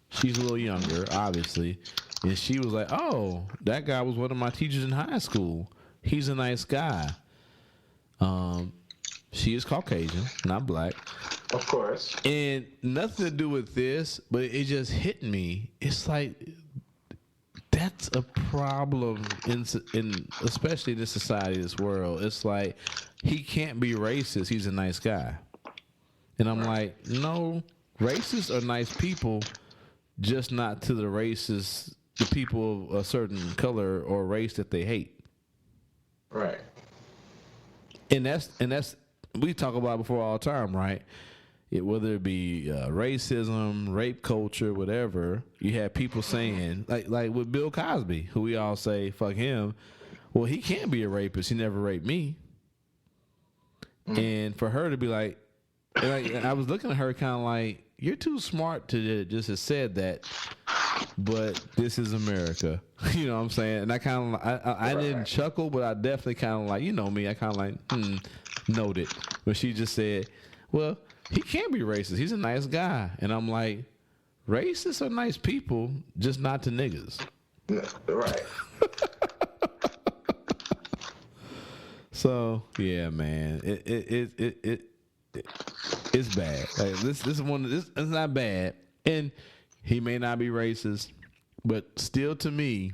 [SPEAKER 3] she's a little younger, obviously, and she was like, "Oh, that guy was one of my teachers in high school. He's a nice guy." She is Caucasian, not black,
[SPEAKER 6] of course,
[SPEAKER 3] and nothing to do with this, but it just hit me. It's like that's a problem in especially in this society, this world. It's like he can't be racist. He's a nice guy. And I'm like, no, racists are nice people, just not to the people of a certain color or race that they hate.
[SPEAKER 6] Right.
[SPEAKER 3] And that's we talk about it before all the time, right? Whether it be racism, rape culture, whatever, you have people saying, like with Bill Cosby, who we all say, fuck him. Well, he can't be a rapist. He never raped me. And for her to be like, I was looking at her kind of like, you're too smart to just have said that, but this is America. You know what I'm saying? And I kind of, I didn't chuckle, but I definitely kind of like, you know me, I kind of like, noted. But she just said, well, he can't be racist. He's a nice guy. And I'm like, racists are nice people, just not to niggas.
[SPEAKER 6] Right.
[SPEAKER 3] So, yeah, man. It's bad. Like, this is it's not bad. And he may not be racist, but still to me,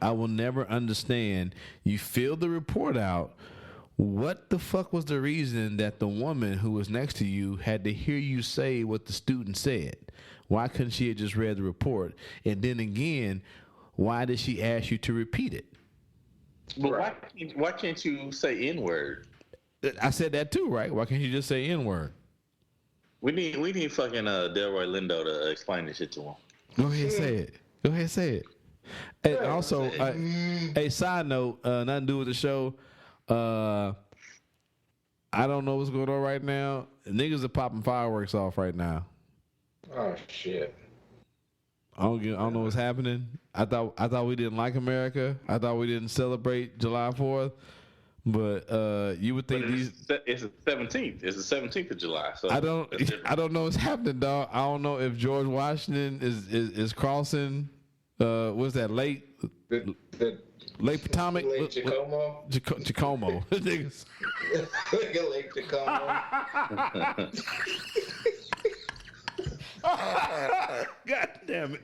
[SPEAKER 3] I will never understand. You filled the report out. What the fuck was the reason that the woman who was next to you had to hear you say what the student said? Why couldn't she have just read the report? And then again, why did she ask you to repeat it?
[SPEAKER 7] But why can't you say N-word?
[SPEAKER 3] I said that too, right? Why can't you just say N-word?
[SPEAKER 7] We need fucking Delroy Lindo to explain this shit to him.
[SPEAKER 3] Go ahead and say it. Go ahead and say it. And also, a side note, nothing to do with the show. I don't know what's going on right now. Niggas are popping fireworks off right now.
[SPEAKER 6] Oh shit!
[SPEAKER 3] I don't know what's happening. I thought we didn't like America. I thought we didn't celebrate July 4th. But you would think
[SPEAKER 7] it's the 17th. It's the 17th of July. So
[SPEAKER 3] I don't know what's happening, dog. I don't know if George Washington is crossing. What's that? Lake Potomac.
[SPEAKER 6] Lake Jacomo.
[SPEAKER 3] Jacomo. Niggas.
[SPEAKER 6] Lake Jacomo.
[SPEAKER 3] God damn it.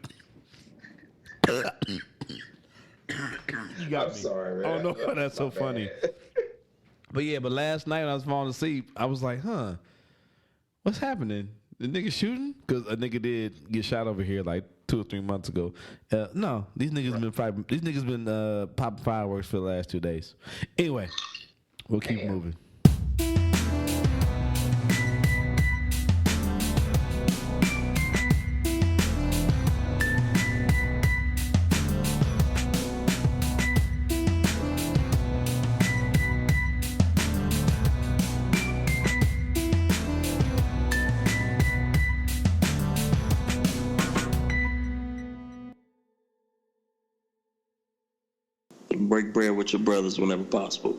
[SPEAKER 3] You got
[SPEAKER 6] I'm
[SPEAKER 3] me.
[SPEAKER 6] sorry, man.
[SPEAKER 3] Oh no, that's so funny. But last night when I was falling asleep, I was like, what's happening? The nigga shooting? Because a nigga did get shot over here like 2 or 3 months ago. No, these niggas been fighting. These niggas been popping fireworks for the last 2 days. Anyway, we'll keep moving.
[SPEAKER 5] Break bread with your brothers whenever possible.